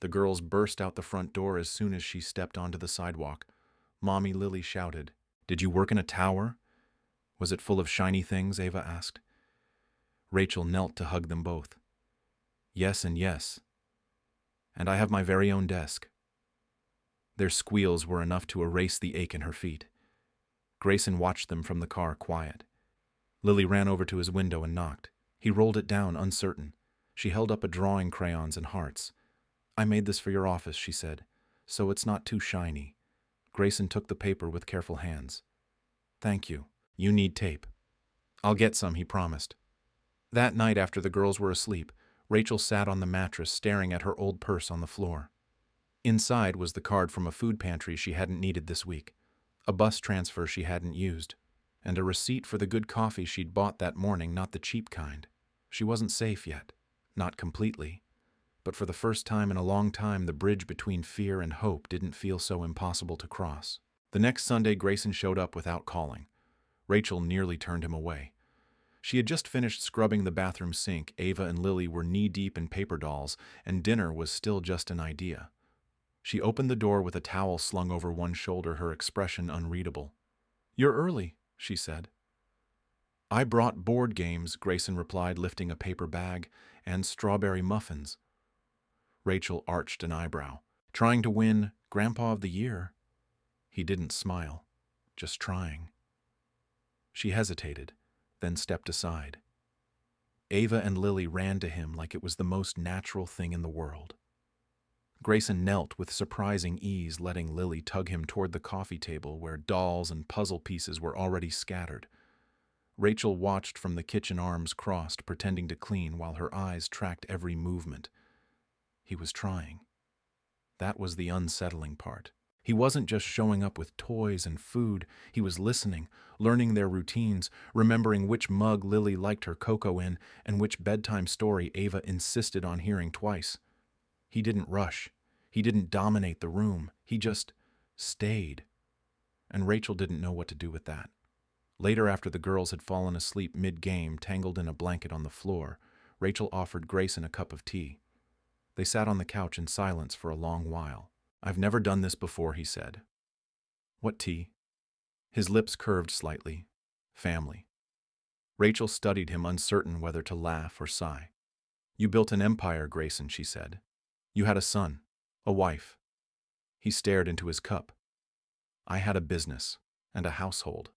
The girls burst out the front door as soon as she stepped onto the sidewalk. Mommy, Lily shouted. "Did you work in a tower? Was it full of shiny things?" Ava asked. Rachel knelt to hug them both. "Yes and yes. And I have my very own desk." Their squeals were enough to erase the ache in her feet. Grayson watched them from the car, quiet. Lily ran over to his window and knocked. He rolled it down, uncertain. She held up a drawing, crayons and hearts. "I made this for your office," she said, "so it's not too shiny." Grayson took the paper with careful hands. "Thank you. You need tape." "I'll get some," he promised. That night, after the girls were asleep, Rachel sat on the mattress staring at her old purse on the floor. Inside was the card from a food pantry she hadn't needed this week, a bus transfer she hadn't used, and a receipt for the good coffee she'd bought that morning, not the cheap kind. She wasn't safe yet, not completely, but for the first time in a long time, the bridge between fear and hope didn't feel so impossible to cross. The next Sunday, Grayson showed up without calling. Rachel nearly turned him away. She had just finished scrubbing the bathroom sink. Ava and Lily were knee-deep in paper dolls, and dinner was still just an idea. She opened the door with a towel slung over one shoulder, her expression unreadable. "You're early," she said. "I brought board games," Grayson replied, lifting a paper bag, "and strawberry muffins." Rachel arched an eyebrow. "Trying to win Grandpa of the Year?" He didn't smile. "Just trying." She hesitated, then stepped aside. Ava and Lily ran to him like it was the most natural thing in the world. Grayson knelt with surprising ease, letting Lily tug him toward the coffee table where dolls and puzzle pieces were already scattered. Rachel watched from the kitchen, arms crossed, pretending to clean while her eyes tracked every movement. He was trying. That was the unsettling part. He wasn't just showing up with toys and food. He was listening, learning their routines, remembering which mug Lily liked her cocoa in and which bedtime story Ava insisted on hearing twice. He didn't rush. He didn't dominate the room. He just stayed. And Rachel didn't know what to do with that. Later, after the girls had fallen asleep mid-game, tangled in a blanket on the floor, Rachel offered Grayson a cup of tea. They sat on the couch in silence for a long while. "I've never done this before," he said. "What tea?" His lips curved slightly. "Family." Rachel studied him, uncertain whether to laugh or sigh. "You built an empire, Grayson," she said. "You had a son, a wife." He stared into his cup. "I had a business and a household.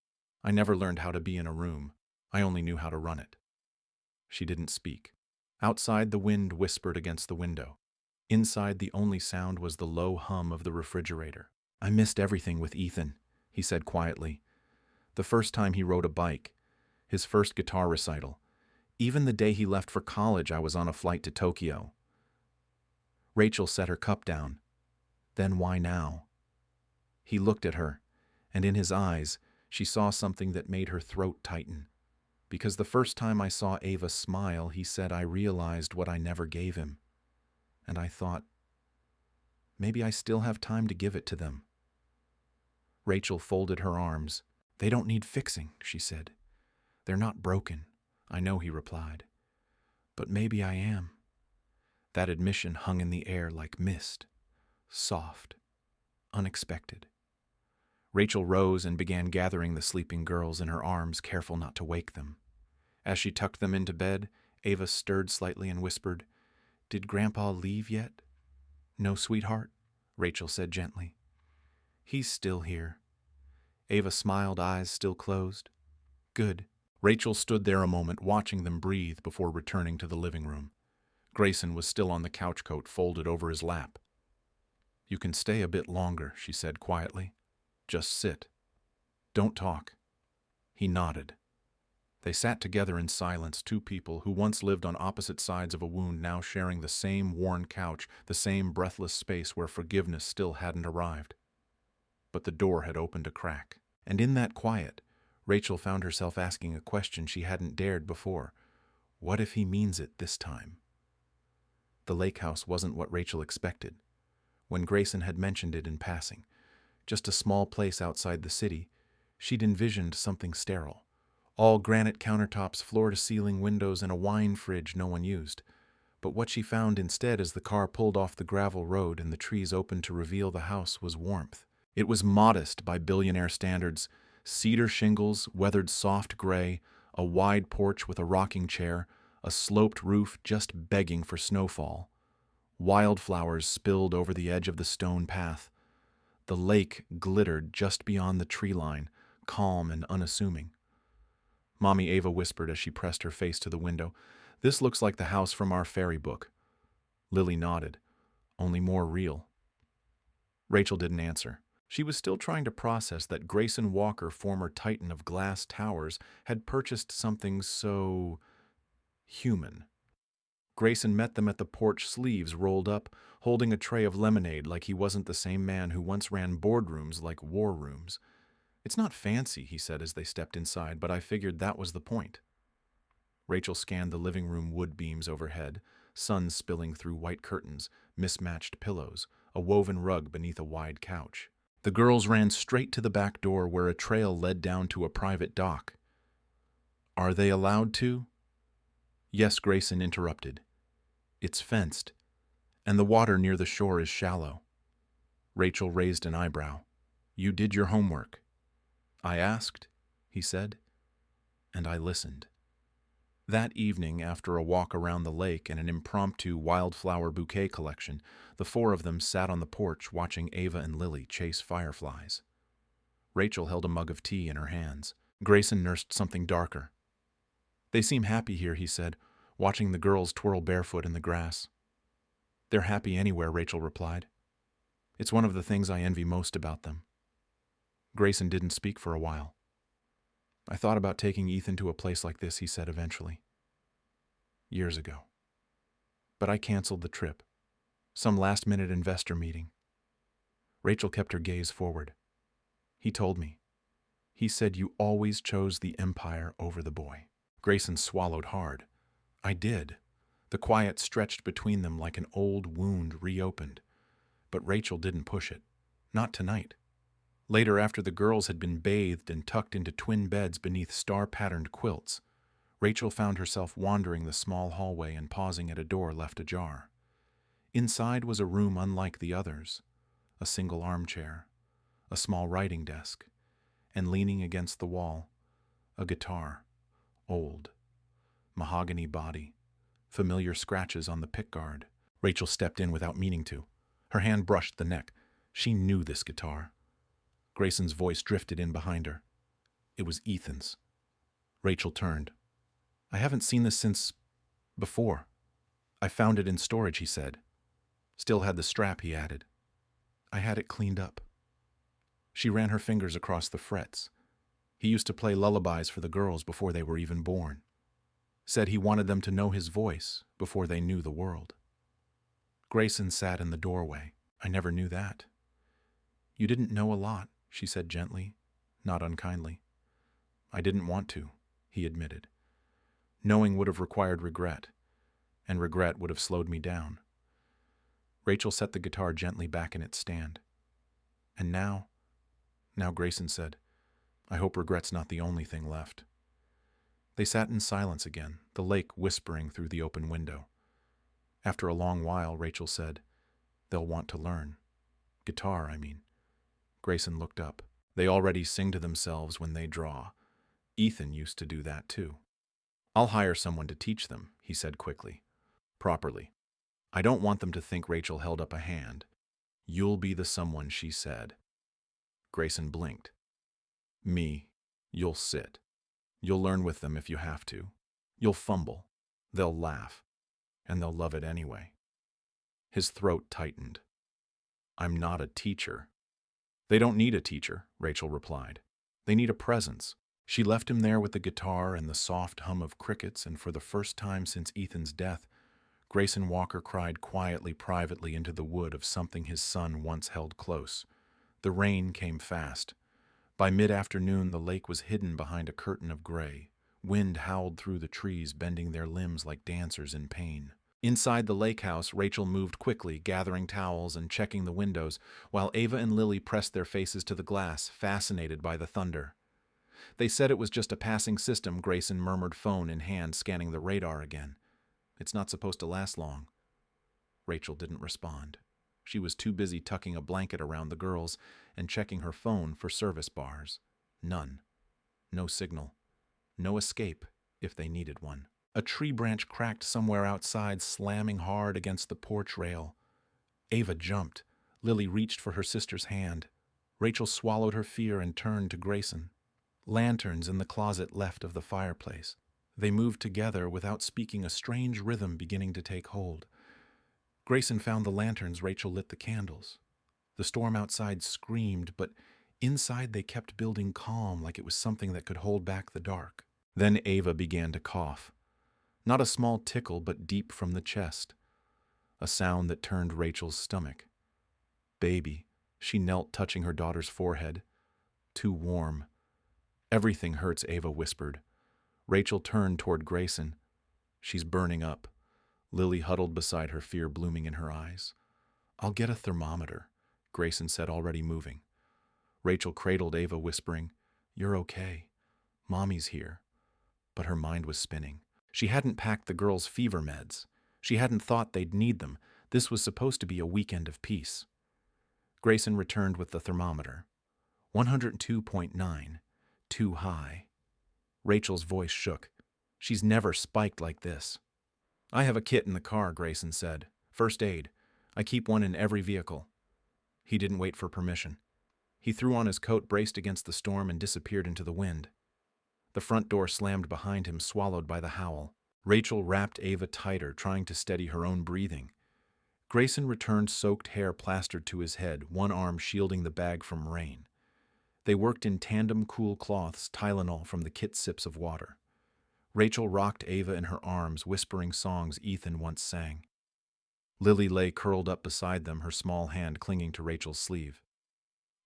I never learned how to be in a room. I only knew how to run it." She didn't speak. Outside, the wind whispered against the window. Inside, the only sound was the low hum of the refrigerator. "I missed everything with Ethan," he said quietly. "The first time he rode a bike, his first guitar recital. Even the day he left for college, I was on a flight to Tokyo." Rachel set her cup down. "Then why now?" He looked at her, and in his eyes, she saw something that made her throat tighten. "Because the first time I saw Ava smile," he said, "I realized what I never gave him. And I thought, maybe I still have time to give it to them." Rachel folded her arms. "They don't need fixing," she said. "They're not broken." "I know," he replied. "But maybe I am." That admission hung in the air like mist, soft, unexpected. Rachel rose and began gathering the sleeping girls in her arms, careful not to wake them. As she tucked them into bed, Ava stirred slightly and whispered, "Did Grandpa leave yet?" "No, sweetheart," Rachel said gently. "He's still here." Ava smiled, eyes still closed. "Good." Rachel stood there a moment, watching them breathe before returning to the living room. Grayson was still on the couch coat, folded over his lap. "You can stay a bit longer," she said quietly. "Just sit. Don't talk." He nodded. They sat together in silence, two people who once lived on opposite sides of a wound, now sharing the same worn couch, the same breathless space where forgiveness still hadn't arrived. But the door had opened a crack, and in that quiet, Rachel found herself asking a question she hadn't dared before. What if he means it this time? The lake house wasn't what Rachel expected. When Grayson had mentioned it in passing, just a small place outside the city, she'd envisioned something sterile. All granite countertops, floor-to-ceiling windows, and a wine fridge no one used. But what she found instead as the car pulled off the gravel road and the trees opened to reveal the house was warmth. It was modest by billionaire standards: cedar shingles, weathered soft gray, a wide porch with a rocking chair, a sloped roof just begging for snowfall. Wildflowers spilled over the edge of the stone path. The lake glittered just beyond the tree line, calm and unassuming. Mommy Ava whispered as she pressed her face to the window, "This looks like the house from our fairy book." Lily nodded, only more real. Rachel didn't answer. She was still trying to process that Grayson Walker, former titan of glass towers, had purchased something so human. Grayson met them at the porch, sleeves rolled up, holding a tray of lemonade like he wasn't the same man who once ran boardrooms like war rooms. "It's not fancy," he said as they stepped inside, "but I figured that was the point." Rachel scanned the living room wood beams overhead, sun spilling through white curtains, mismatched pillows, a woven rug beneath a wide couch. The girls ran straight to the back door where a trail led down to a private dock. "Are they allowed to?" "Yes," Grayson interrupted. "It's fenced, and the water near the shore is shallow." Rachel raised an eyebrow. "You did your homework." "I asked," he said, "and I listened." That evening, after a walk around the lake and an impromptu wildflower bouquet collection, the four of them sat on the porch watching Ava and Lily chase fireflies. Rachel held a mug of tea in her hands. Grayson nursed something darker. "They seem happy here," he said, watching the girls twirl barefoot in the grass. "They're happy anywhere," Rachel replied. "It's one of the things I envy most about them." Grayson didn't speak for a while. "I thought about taking Ethan to a place like this," he said eventually. "Years ago. But I canceled the trip. Some last-minute investor meeting." Rachel kept her gaze forward. "He told me. He said you always chose the empire over the boy." Grayson swallowed hard. "I did." The quiet stretched between them like an old wound reopened. But Rachel didn't push it. Not tonight. Later, after the girls had been bathed and tucked into twin beds beneath star-patterned quilts, Rachel found herself wandering the small hallway and pausing at a door left ajar. Inside was a room unlike the others: a single armchair, a small writing desk, and leaning against the wall, a guitar, old, mahogany body, familiar scratches on the pickguard. Rachel stepped in without meaning to. Her hand brushed the neck. She knew this guitar. Grayson's voice drifted in behind her. It was Ethan's. Rachel turned. "I haven't seen this since before. I found it in storage," he said. "Still had the strap," he added. "I had it cleaned up." She ran her fingers across the frets. "He used to play lullabies for the girls before they were even born. Said he wanted them to know his voice before they knew the world." Grayson sat in the doorway. "I never knew that." "You didn't know a lot," she said gently, not unkindly. "I didn't want to," he admitted. "Knowing would have required regret, and regret would have slowed me down." Rachel set the guitar gently back in its stand. "And now," Grayson said, "I hope regret's not the only thing left." They sat in silence again, the lake whispering through the open window. After a long while, Rachel said, "They'll want to learn. Guitar, I mean." Grayson looked up. "They already sing to themselves when they draw. Ethan used to do that too." "I'll hire someone to teach them," he said quickly. "Properly. I don't want them to think." Rachel held up a hand. "You'll be the someone," she said. Grayson blinked. "Me. You'll sit. You'll learn with them if you have to. You'll fumble. They'll laugh. And they'll love it anyway." His throat tightened. "I'm not a teacher." "They don't need a teacher," Rachel replied. "They need a presence." She left him there with the guitar and the soft hum of crickets, and for the first time since Ethan's death, Grayson Walker cried quietly, privately into the wood of something his son once held close. The rain came fast. By mid-afternoon, the lake was hidden behind a curtain of gray. Wind howled through the trees, bending their limbs like dancers in pain. Inside the lake house, Rachel moved quickly, gathering towels and checking the windows, while Ava and Lily pressed their faces to the glass, fascinated by the thunder. They said it was just a passing system, Grayson murmured, phone in hand, scanning the radar again. It's not supposed to last long. Rachel didn't respond. She was too busy tucking a blanket around the girls and checking her phone for service bars. None. No signal. No escape, if they needed one. A tree branch cracked somewhere outside, slamming hard against the porch rail. Ava jumped. Lily reached for her sister's hand. Rachel swallowed her fear and turned to Grayson. Lanterns in the closet left of the fireplace. They moved together without speaking, a strange rhythm beginning to take hold. Grayson found the lanterns, Rachel lit the candles. The storm outside screamed, but inside they kept building calm, like it was something that could hold back the dark. Then Ava began to cough. Not a small tickle, but deep from the chest. A sound that turned Rachel's stomach. Baby, she knelt, touching her daughter's forehead. Too warm. Everything hurts, Ava whispered. Rachel turned toward Grayson. She's burning up. Lily huddled beside her, fear blooming in her eyes. I'll get a thermometer, Grayson said, already moving. Rachel cradled Ava, whispering, You're okay. Mommy's here. But her mind was spinning. She hadn't packed the girls' fever meds. She hadn't thought they'd need them. This was supposed to be a weekend of peace. Grayson returned with the thermometer. 102.9. Too high. Rachel's voice shook. She's never spiked like this. I have a kit in the car, Grayson said. First aid. I keep one in every vehicle. He didn't wait for permission. He threw on his coat, braced against the storm, and disappeared into the wind. The front door slammed behind him, swallowed by the howl. Rachel wrapped Ava tighter, trying to steady her own breathing. Grayson returned, soaked hair plastered to his head, one arm shielding the bag from rain. They worked in tandem, cool cloths, Tylenol from the kit, sips of water. Rachel rocked Ava in her arms, whispering songs Ethan once sang. Lily lay curled up beside them, her small hand clinging to Rachel's sleeve.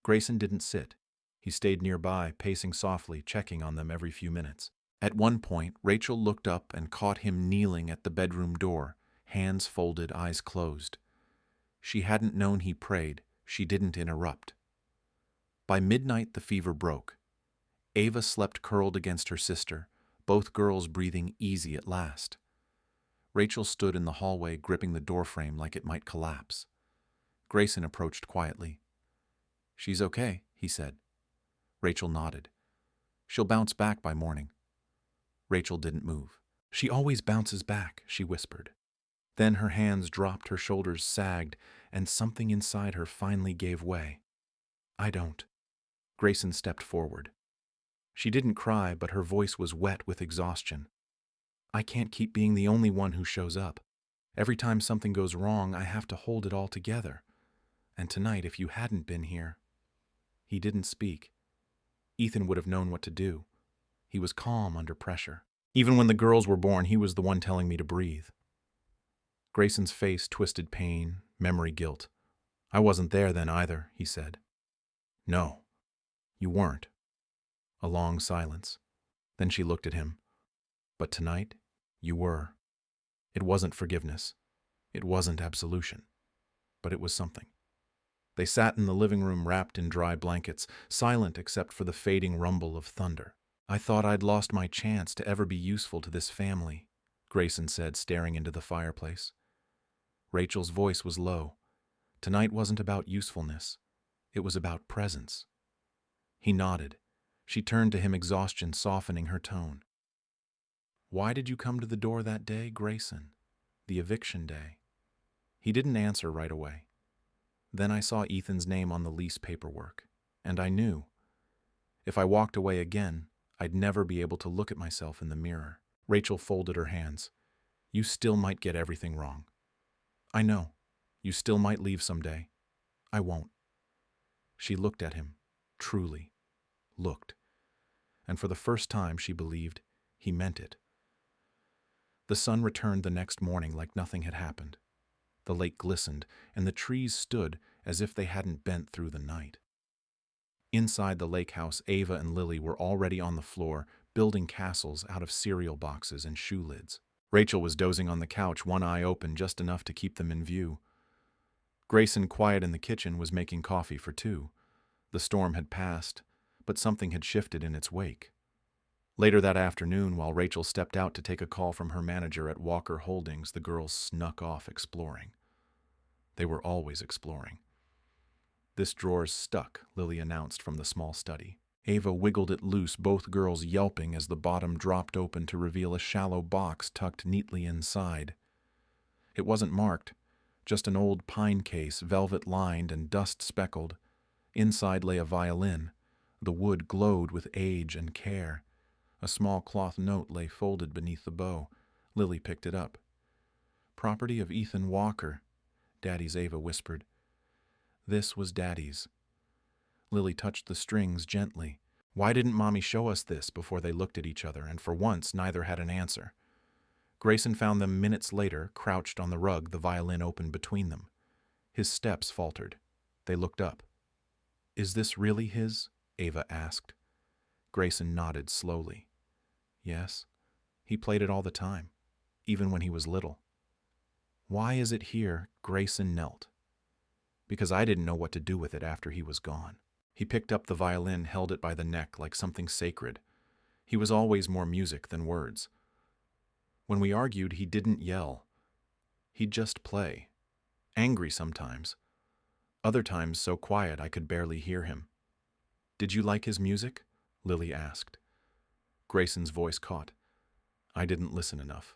Grayson didn't sit. He stayed nearby, pacing softly, checking on them every few minutes. At one point, Rachel looked up and caught him kneeling at the bedroom door, hands folded, eyes closed. She hadn't known he prayed. She didn't interrupt. By midnight, the fever broke. Ava slept curled against her sister, both girls breathing easy at last. Rachel stood in the hallway, gripping the doorframe like it might collapse. Grayson approached quietly. She's okay, he said. Rachel nodded. She'll bounce back by morning. Rachel didn't move. She always bounces back, she whispered. Then her hands dropped, her shoulders sagged, and something inside her finally gave way. I don't. Grayson stepped forward. She didn't cry, but her voice was wet with exhaustion. I can't keep being the only one who shows up. Every time something goes wrong, I have to hold it all together. And tonight, if you hadn't been here... He didn't speak. Ethan would have known what to do. He was calm under pressure. Even when the girls were born, he was the one telling me to breathe. Grayson's face twisted, pain, memory, guilt. I wasn't there then either, he said. No, you weren't. A long silence. Then she looked at him. But tonight, you were. It wasn't forgiveness. It wasn't absolution. But it was something. They sat in the living room, wrapped in dry blankets, silent except for the fading rumble of thunder. I thought I'd lost my chance to ever be useful to this family, Grayson said, staring into the fireplace. Rachel's voice was low. Tonight wasn't about usefulness. It was about presence. He nodded. She turned to him, exhaustion softening her tone. Why did you come to the door that day, Grayson? The eviction day. He didn't answer right away. Then I saw Ethan's name on the lease paperwork, and I knew. If I walked away again, I'd never be able to look at myself in the mirror. Rachel folded her hands. You still might get everything wrong. I know. You still might leave someday. I won't. She looked at him, truly. Looked. And for the first time, she believed he meant it. The sun returned the next morning like nothing had happened. The lake glistened, and the trees stood as if they hadn't bent through the night. Inside the lake house, Ava and Lily were already on the floor, building castles out of cereal boxes and shoe lids. Rachel was dozing on the couch, one eye open, just enough to keep them in view. Grayson, quiet in the kitchen, was making coffee for two. The storm had passed, but something had shifted in its wake. Later that afternoon, while Rachel stepped out to take a call from her manager at Walker Holdings, the girls snuck off exploring. They were always exploring. "This drawer's stuck," Lily announced from the small study. Ava wiggled it loose, both girls yelping as the bottom dropped open to reveal a shallow box tucked neatly inside. It wasn't marked, just an old pine case, velvet-lined and dust-speckled. Inside lay a violin. The wood glowed with age and care. A small cloth note lay folded beneath the bow. Lily picked it up. "Property of Ethan Walker," Daddy's Ava whispered. This was Daddy's. Lily touched the strings gently. Why didn't Mommy show us this before they looked at each other, and for once neither had an answer. Grayson found them minutes later, crouched on the rug, the violin open between them. His steps faltered. They looked up. "Is this really his?" Ava asked. Grayson nodded slowly. "Yes. He played it all the time, even when he was little." "Why is it here?" Grayson knelt. "Because I didn't know what to do with it after he was gone." He picked up the violin, held it by the neck like something sacred. He was always more music than words. When we argued, he didn't yell. He'd just play. Angry sometimes. Other times so quiet I could barely hear him. "Did you like his music?" Lily asked. Grayson's voice caught. "I didn't listen enough."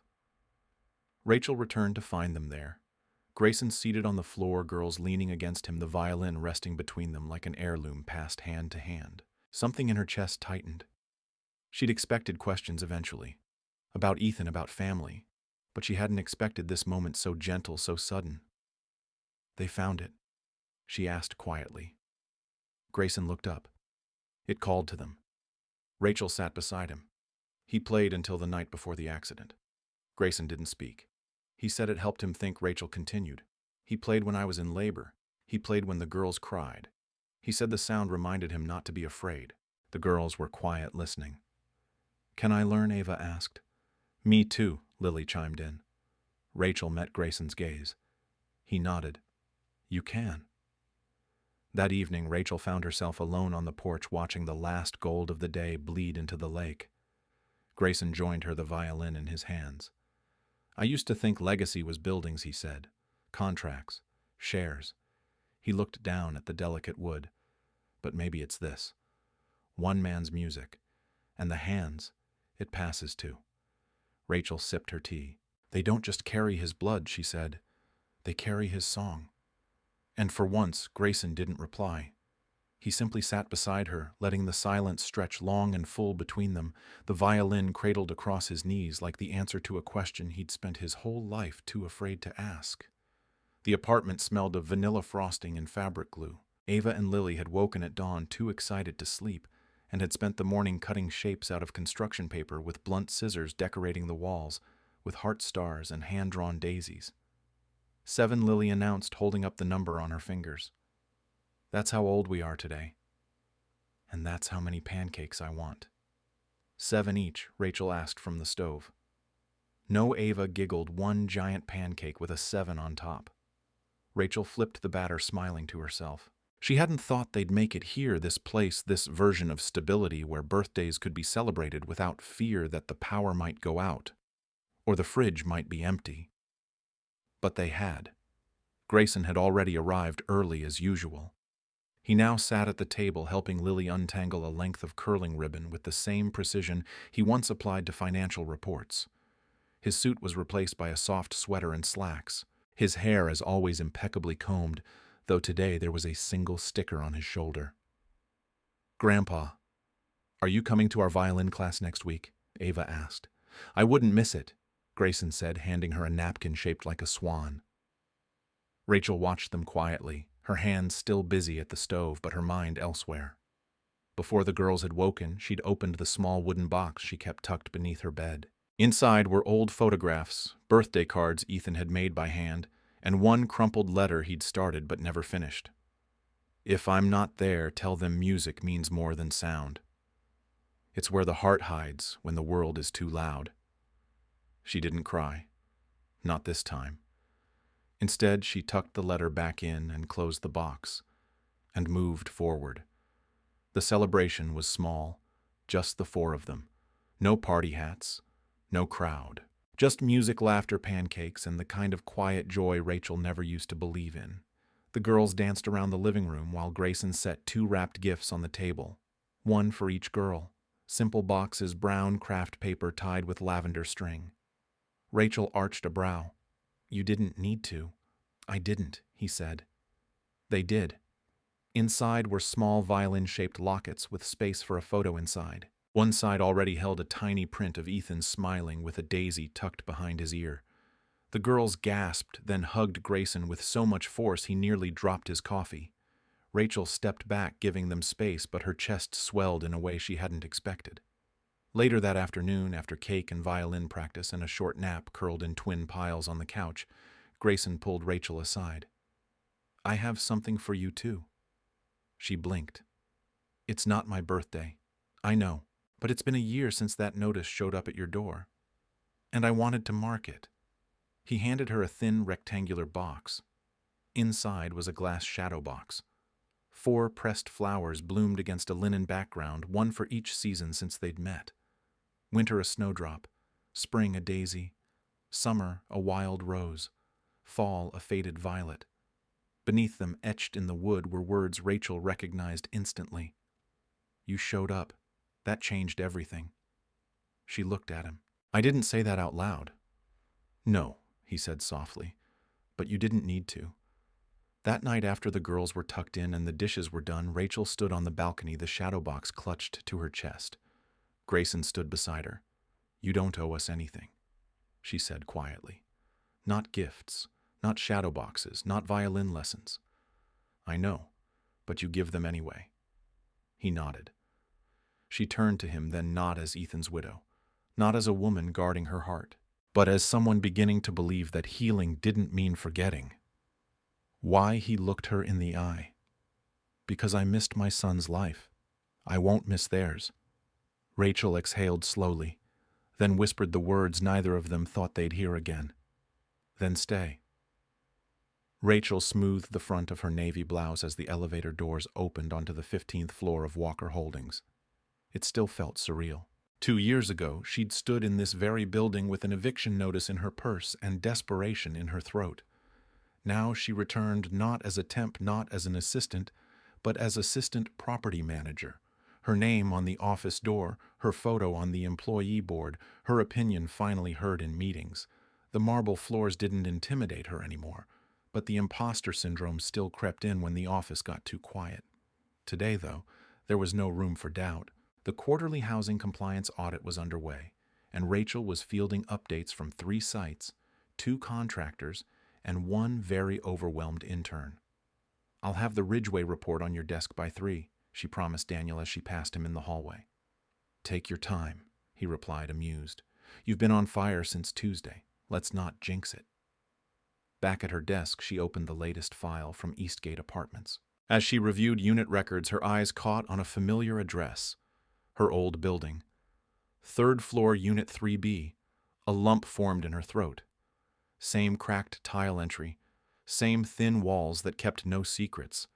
Rachel returned to find them there. Grayson seated on the floor, girls leaning against him, the violin resting between them like an heirloom passed hand to hand. Something in her chest tightened. She'd expected questions eventually. About Ethan, about family. But she hadn't expected this moment so gentle, so sudden. "They found it?" she asked quietly. Grayson looked up. It called to them. Rachel sat beside him. He played until the night before the accident. Grayson didn't speak. He said it helped him think. Rachel continued. "He played when I was in labor. He played when the girls cried. He said the sound reminded him not to be afraid." The girls were quiet, listening. "Can I learn?" Ava asked. "Me too," Lily chimed in. Rachel met Grayson's gaze. He nodded. "You can." That evening, Rachel found herself alone on the porch watching the last gold of the day bleed into the lake. Grayson joined her, the violin in his hands. "I used to think legacy was buildings," he said. "Contracts, shares." He looked down at the delicate wood. "But maybe it's this. One man's music. And the hands it passes to." Rachel sipped her tea. "They don't just carry his blood," she said. "They carry his song." And for once, Grayson didn't reply. He simply sat beside her, letting the silence stretch long and full between them, the violin cradled across his knees like the answer to a question he'd spent his whole life too afraid to ask. The apartment smelled of vanilla frosting and fabric glue. Ava and Lily had woken at dawn too excited to sleep, and had spent the morning cutting shapes out of construction paper with blunt scissors, decorating the walls with heart stars and hand-drawn daisies. 7, Lily announced, holding up the number on her fingers. "That's how old we are today. And that's how many pancakes I want." 7 each, Rachel asked from the stove. No, Ava giggled, one giant pancake with a 7 on top. Rachel flipped the batter, smiling to herself. She hadn't thought they'd make it here, this place, this version of stability where birthdays could be celebrated without fear that the power might go out, or the fridge might be empty. But they had. Grayson had already arrived early as usual. He now sat at the table, helping Lily untangle a length of curling ribbon with the same precision he once applied to financial reports. His suit was replaced by a soft sweater and slacks, his hair as always impeccably combed, though today there was a single sticker on his shoulder. "Grandpa, are you coming to our violin class next week?" Ava asked. "I wouldn't miss it," Grayson said, handing her a napkin shaped like a swan. Rachel watched them quietly, her hands still busy at the stove, but her mind elsewhere. Before the girls had woken, she'd opened the small wooden box she kept tucked beneath her bed. Inside were old photographs, birthday cards Ethan had made by hand, and one crumpled letter he'd started but never finished. "If I'm not there, tell them music means more than sound. It's where the heart hides when the world is too loud." She didn't cry. Not this time. Instead, she tucked the letter back in and closed the box, and moved forward. The celebration was small, just the four of them. No party hats, no crowd. Just music, laughter, pancakes, and the kind of quiet joy Rachel never used to believe in. The girls danced around the living room while Grayson set two wrapped gifts on the table, one for each girl. Simple boxes, brown craft paper tied with lavender string. Rachel arched a brow. "You didn't need to." "I didn't," he said. They did. Inside were small violin-shaped lockets with space for a photo inside. One side already held a tiny print of Ethan smiling with a daisy tucked behind his ear. The girls gasped, then hugged Grayson with so much force he nearly dropped his coffee. Rachel stepped back, giving them space, but her chest swelled in a way she hadn't expected. Later that afternoon, after cake and violin practice and a short nap curled in twin piles on the couch, Grayson pulled Rachel aside. "I have something for you, too." She blinked. "It's not my birthday. I know, but it's been a year since that notice showed up at your door. And I wanted to mark it." He handed her a thin rectangular box. Inside was a glass shadow box. 4 pressed flowers bloomed against a linen background, one for each season since they'd met. Winter a snowdrop, spring a daisy, summer a wild rose, fall a faded violet. Beneath them, etched in the wood, were words Rachel recognized instantly. "You showed up. That changed everything." She looked at him. "I didn't say that out loud." "No," he said softly, "but you didn't need to." That night, after the girls were tucked in and the dishes were done, Rachel stood on the balcony, the shadow box clutched to her chest. Grayson stood beside her. "You don't owe us anything," she said quietly. "Not gifts, not shadow boxes, not violin lessons." "I know, but you give them anyway." He nodded. She turned to him, then not as Ethan's widow, not as a woman guarding her heart, but as someone beginning to believe that healing didn't mean forgetting. Why, he looked her in the eye. "Because I missed my son's life. I won't miss theirs." Rachel exhaled slowly, then whispered the words neither of them thought they'd hear again. "Then stay." Rachel smoothed the front of her navy blouse as the elevator doors opened onto the 15th floor of Walker Holdings. It still felt surreal. 2 years ago, she'd stood in this very building with an eviction notice in her purse and desperation in her throat. Now she returned not as a temp, not as an assistant, but as assistant property manager. Her name on the office door, her photo on the employee board, her opinion finally heard in meetings. The marble floors didn't intimidate her anymore, but the imposter syndrome still crept in when the office got too quiet. Today, though, there was no room for doubt. The quarterly housing compliance audit was underway, and Rachel was fielding updates from 3 sites, 2 contractors, and 1 very overwhelmed intern. "I'll have the Ridgeway report on your desk by 3, she promised Daniel as she passed him in the hallway. "Take your time," he replied, amused. "You've been on fire since Tuesday. Let's not jinx it." Back at her desk, she opened the latest file from Eastgate Apartments. As she reviewed unit records, her eyes caught on a familiar address. Her old building. 3rd floor, Unit 3B. A lump formed in her throat. Same cracked tile entry. Same thin walls that kept no secrets.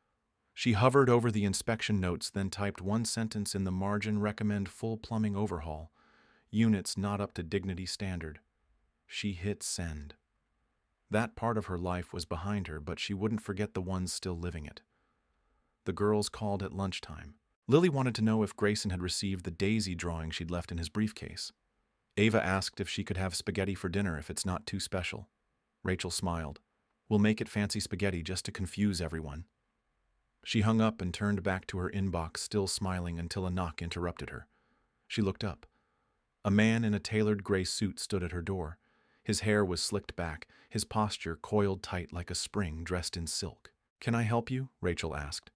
She hovered over the inspection notes, then typed 1 sentence in the margin: "Recommend full plumbing overhaul. Units not up to dignity standard." She hit send. That part of her life was behind her, but she wouldn't forget the ones still living it. The girls called at lunchtime. Lily wanted to know if Grayson had received the daisy drawing she'd left in his briefcase. Ava asked if she could have spaghetti for dinner if it's not too special. Rachel smiled. "We'll make it fancy spaghetti just to confuse everyone." She hung up and turned back to her inbox, still smiling, until a knock interrupted her. She looked up. A man in a tailored gray suit stood at her door. His hair was slicked back, his posture coiled tight like a spring dressed in silk. "Can I help you?" Rachel asked.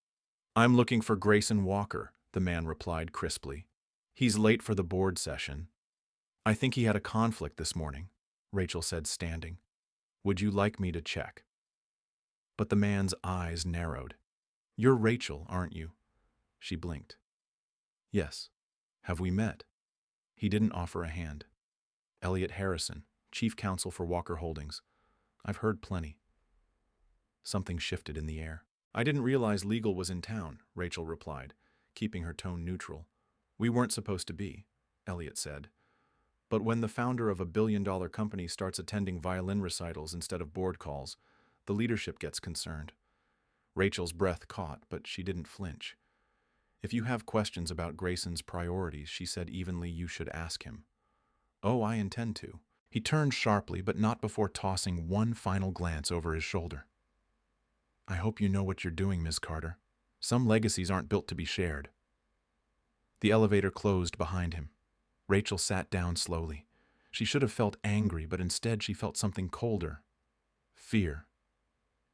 "I'm looking for Grayson Walker," the man replied crisply. "He's late for the board session." "I think he had a conflict this morning," Rachel said, standing. "Would you like me to check?" But the man's eyes narrowed. "You're Rachel, aren't you?" She blinked. "Yes. Have we met?" He didn't offer a hand. "Elliot Harrison, Chief Counsel for Walker Holdings. I've heard plenty." Something shifted in the air. "I didn't realize legal was in town," Rachel replied. keeping her tone neutral. "We weren't supposed to be," Elliot said. "But when the founder of a billion-dollar company starts attending violin recitals instead of board calls, the leadership gets concerned." Rachel's breath caught, but she didn't flinch. "If you have questions about Grayson's priorities," she said evenly, "you should ask him." "Oh, I intend to." He turned sharply, but not before tossing one final glance over his shoulder. "I hope you know what you're doing, Ms. Carter. Some legacies aren't built to be shared." The elevator closed behind him. Rachel sat down slowly. She should have felt angry, but instead she felt something colder. Fear.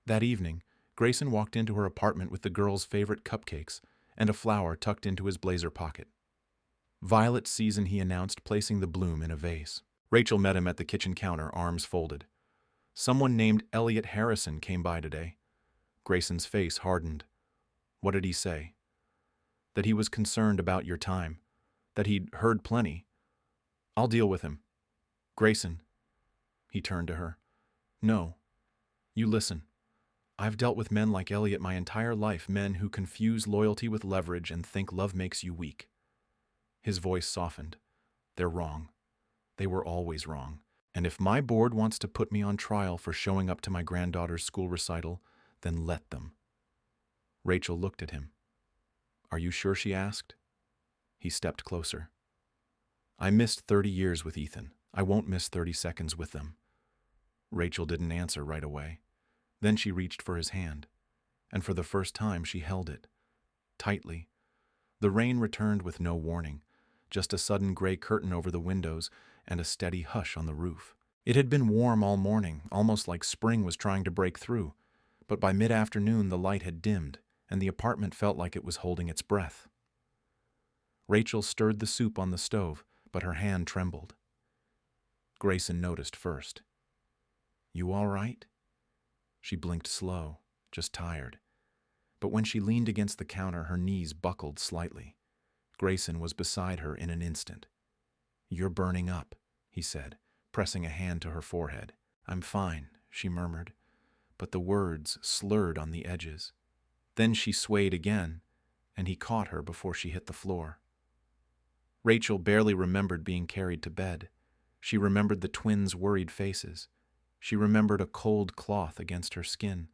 That evening, Grayson walked into her apartment with the girl's favorite cupcakes and a flower tucked into his blazer pocket. "Violet season," he announced, placing the bloom in a vase. Rachel met him at the kitchen counter, arms folded. "Someone named Elliot Harrison came by today." Grayson's face hardened. "What did he say?" "That he was concerned about your time. That he'd heard plenty. I'll deal with him." "Grayson." He turned to her. "No. You listen. I've dealt with men like Elliot my entire life, men who confuse loyalty with leverage and think love makes you weak." His voice softened. "They're wrong. They were always wrong. And if my board wants to put me on trial for showing up to my granddaughter's school recital, then let them." Rachel looked at him. "Are you sure?" she asked. He stepped closer. "I missed 30 years with Ethan. I won't miss 30 seconds with them." Rachel didn't answer right away. Then she reached for his hand, and for the first time she held it, tightly. The rain returned with no warning, just a sudden gray curtain over the windows and a steady hush on the roof. It had been warm all morning, almost like spring was trying to break through, but by mid-afternoon the light had dimmed, and the apartment felt like it was holding its breath. Rachel stirred the soup on the stove, but her hand trembled. Grayson noticed first. "You all right?" She blinked slow, just tired. But when she leaned against the counter, her knees buckled slightly. Grayson was beside her in an instant. "You're burning up," he said, pressing a hand to her forehead. "I'm fine," she murmured, but the words slurred on the edges. Then she swayed again, and he caught her before she hit the floor. Rachel barely remembered being carried to bed. She remembered the twins' worried faces. She remembered a cold cloth against her skin,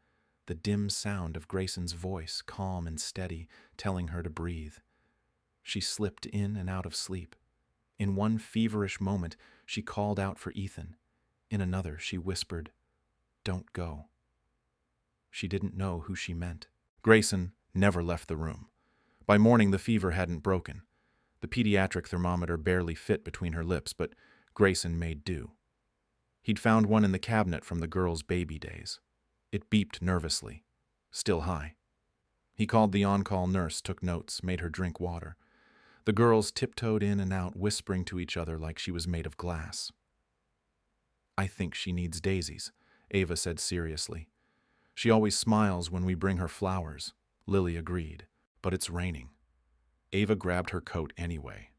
the dim sound of Grayson's voice, calm and steady, telling her to breathe. She slipped in and out of sleep. In one feverish moment, she called out for Ethan. In another, she whispered, "Don't go." She didn't know who she meant. Grayson never left the room. By morning, the fever hadn't broken. The pediatric thermometer barely fit between her lips, but Grayson made do. He'd found one in the cabinet from the girl's baby days. It beeped nervously, still high. He called the on-call nurse, took notes, made her drink water. The girls tiptoed in and out, whispering to each other like she was made of glass. "I think she needs daisies," Ava said seriously. "She always smiles when we bring her flowers," Lily agreed. "But it's raining." Ava grabbed her coat anyway.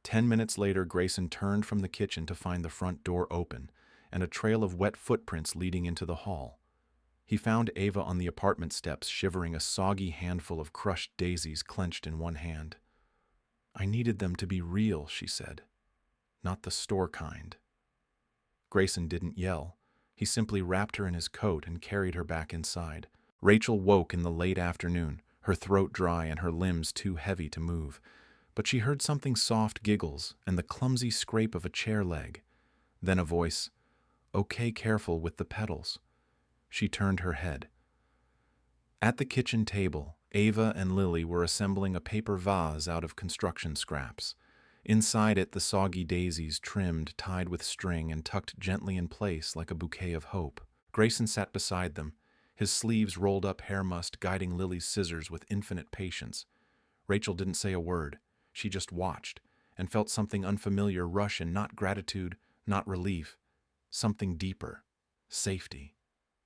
10 minutes later, Grayson turned from the kitchen to find the front door open and a trail of wet footprints leading into the hall. He found Ava on the apartment steps, shivering, a soggy handful of crushed daisies clenched in one hand. "I needed them to be real," she said. "Not the store kind." Grayson didn't yell. He simply wrapped her in his coat and carried her back inside. Rachel woke in the late afternoon, her throat dry and her limbs too heavy to move. But she heard something soft giggles and the clumsy scrape of a chair leg. Then a voice, "Okay, careful with the petals." She turned her head. At the kitchen table, Ava and Lily were assembling a paper vase out of construction scraps. Inside it, the soggy daisies trimmed, tied with string, and tucked gently in place like a bouquet of hope. Grayson sat beside them, his sleeves rolled up hair mussed, guiding Lily's scissors with infinite patience. Rachel didn't say a word. She just watched, and felt something unfamiliar rush in, not gratitude, not relief, something deeper, safety.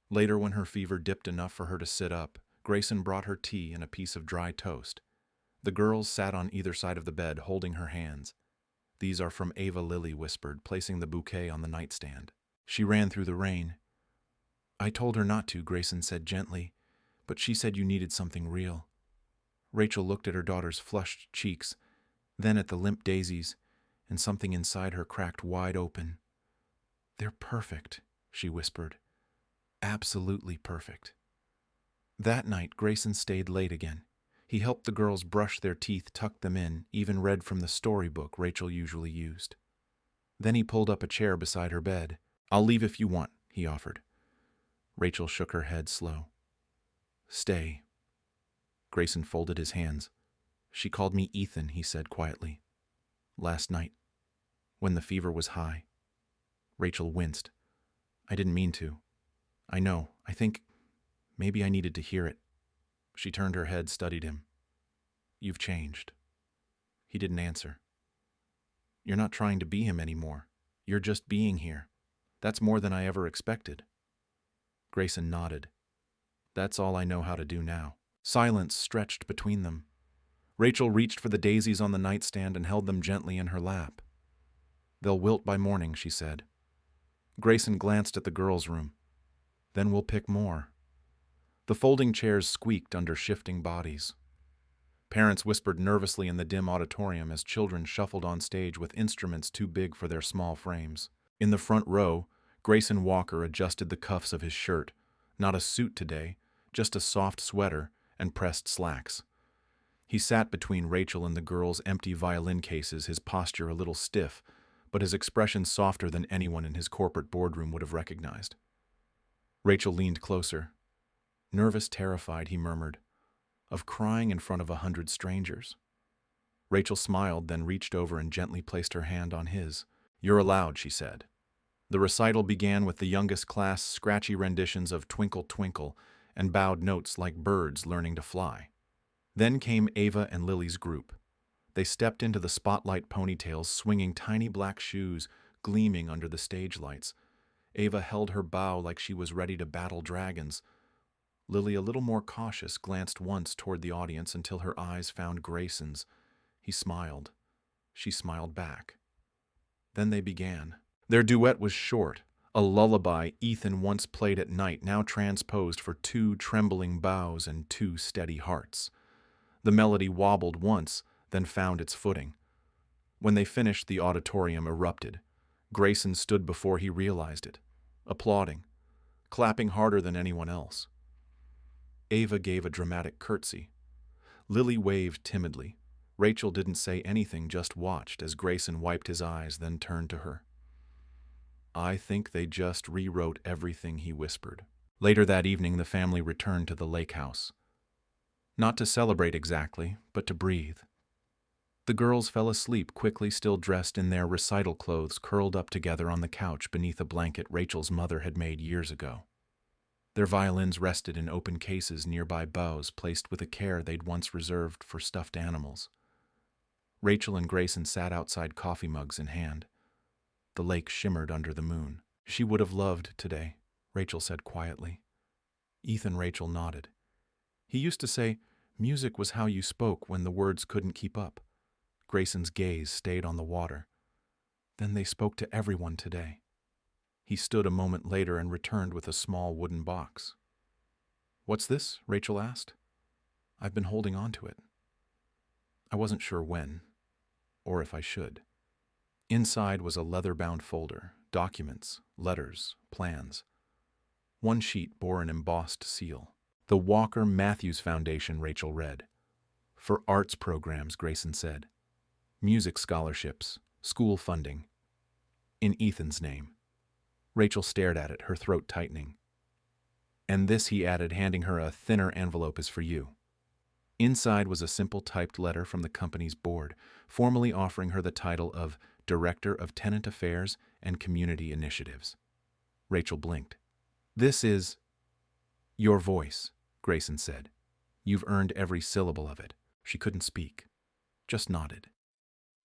Later, when her fever dipped enough for her to sit up, Grayson brought her tea and a piece of dry toast. The girls sat on either side of the bed, holding her hands. "These are from Ava," Lily whispered, placing the bouquet on the nightstand. "She ran through the rain." "I told her not to," Grayson said gently, "but she said you needed something real." Rachel looked at her daughter's flushed cheeks, then at the limp daisies, and something inside her cracked wide open. "They're perfect," she whispered. "Absolutely perfect." That night, Grayson stayed late again. He helped the girls brush their teeth, tucked them in, even read from the storybook Rachel usually used. Then he pulled up a chair beside her bed. "I'll leave if you want," he offered. Rachel shook her head slow. "Stay." Grayson folded his hands. "She called me Ethan," he said quietly. "Last night, when the fever was high." Rachel winced. "I didn't mean to. I know. I think maybe I needed to hear it." She turned her head, studied him. "You've changed." He didn't answer. "You're not trying to be him anymore. You're just being here. That's more than I ever expected." Grayson nodded. "That's all I know how to do now." Silence stretched between them. Rachel reached for the daisies on the nightstand and held them gently in her lap. "They'll wilt by morning," she said. Grayson glanced at the girls' room. "Then we'll pick more." The folding chairs squeaked under shifting bodies. Parents whispered nervously in the dim auditorium as children shuffled on stage with instruments too big for their small frames. In the front row, Grayson Walker adjusted the cuffs of his shirt. Not a suit today, just a soft sweater and pressed slacks. He sat between Rachel and the girls' empty violin cases, his posture a little stiff, but his expression softer than anyone in his corporate boardroom would have recognized. Rachel leaned closer. "Nervous, terrified," he murmured, "of crying in front of 100 strangers." Rachel smiled, then reached over and gently placed her hand on his. "You're allowed," she said. The recital began with the youngest class scratchy renditions of Twinkle, Twinkle and bowed notes like birds learning to fly. Then came Ava and Lily's group. They stepped into the spotlight ponytails, swinging tiny black shoes, gleaming under the stage lights. Ava held her bow like she was ready to battle dragons. Lily, a little more cautious, glanced once toward the audience until her eyes found Grayson's. He smiled. She smiled back. Then they began. Their duet was short, a lullaby Ethan once played at night, now transposed for 2 trembling bows and 2 steady hearts. The melody wobbled once, then found its footing. When they finished, the auditorium erupted. Grayson stood before he realized it, applauding, clapping harder than anyone else. Ava gave a dramatic curtsy. Lily waved timidly. Rachel didn't say anything, just watched as Grayson wiped his eyes, then turned to her. "I think they just rewrote everything," he whispered. Later that evening, the family returned to the lake house. Not to celebrate exactly, but to breathe. The girls fell asleep quickly, still dressed in their recital clothes, curled up together on the couch beneath a blanket Rachel's mother had made years ago. Their violins rested in open cases nearby bows placed with a care they'd once reserved for stuffed animals. Rachel and Grayson sat outside, coffee mugs in hand. The lake shimmered under the moon. "She would have loved today," Rachel said quietly. Rachel nodded. "He used to say, music was how you spoke when the words couldn't keep up." Grayson's gaze stayed on the water. "Then they spoke to everyone today." He stood a moment later and returned with a small wooden box. "What's this?" Rachel asked. "I've been holding on to it. I wasn't sure when, or if I should." Inside was a leather-bound folder, documents, letters, plans. One sheet bore an embossed seal. "The Walker Matthews Foundation," Rachel read. "For arts programs," Grayson said. "Music scholarships, school funding. In Ethan's name." Rachel stared at it, her throat tightening. "And this," he added, handing her a thinner envelope, "is for you." Inside was a simple typed letter from the company's board, formally offering her the title of Director of Tenant Affairs and Community Initiatives. Rachel blinked. "This is your voice," Grayson said. "You've earned every syllable of it." She couldn't speak, just nodded.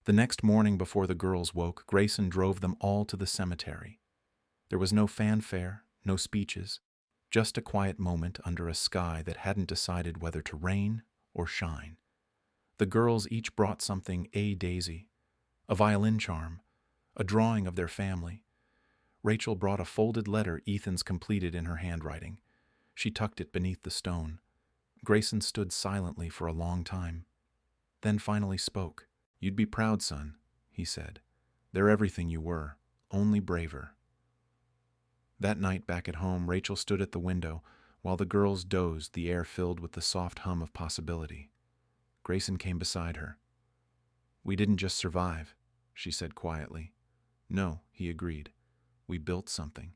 The next morning before the girls woke, Grayson drove them all to the cemetery. There was no fanfare, no speeches, just a quiet moment under a sky that hadn't decided whether to rain or shine. The girls each brought something: a daisy, a violin charm, a drawing of their family. Rachel brought a folded letter Ethan's completed in her handwriting. She tucked it beneath the stone. Grayson stood silently for a long time, then finally spoke. "You'd be proud, son," he said. "They're everything you were, only braver." That night back at home, Rachel stood at the window while the girls dozed, the air filled with the soft hum of possibility. Grayson came beside her. "We didn't just survive," she said quietly. "No," he agreed. "We built something."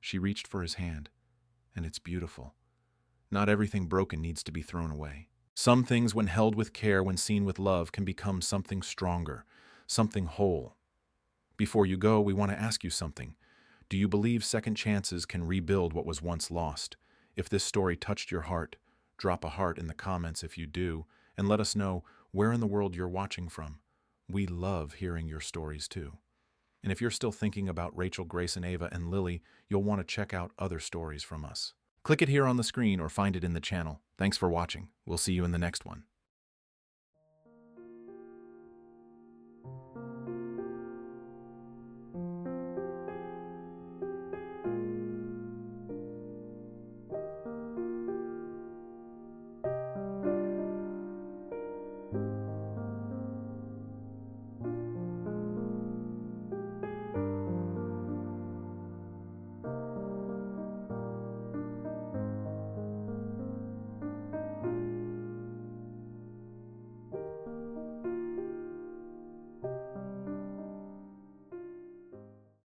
She reached for his hand. "And it's beautiful. Not everything broken needs to be thrown away. Some things, when held with care, when seen with love, can become something stronger, something whole. Before you go, we want to ask you something. Do you believe second chances can rebuild what was once lost? If this story touched your heart, drop a heart in the comments if you do, and let us know where in the world you're watching from. We love hearing your stories too. And if you're still thinking about Rachel, Grayson, Ava, and Lily, you'll want to check out other stories from us. Click it here on the screen or find it in the channel. Thanks for watching. We'll see you in the next one.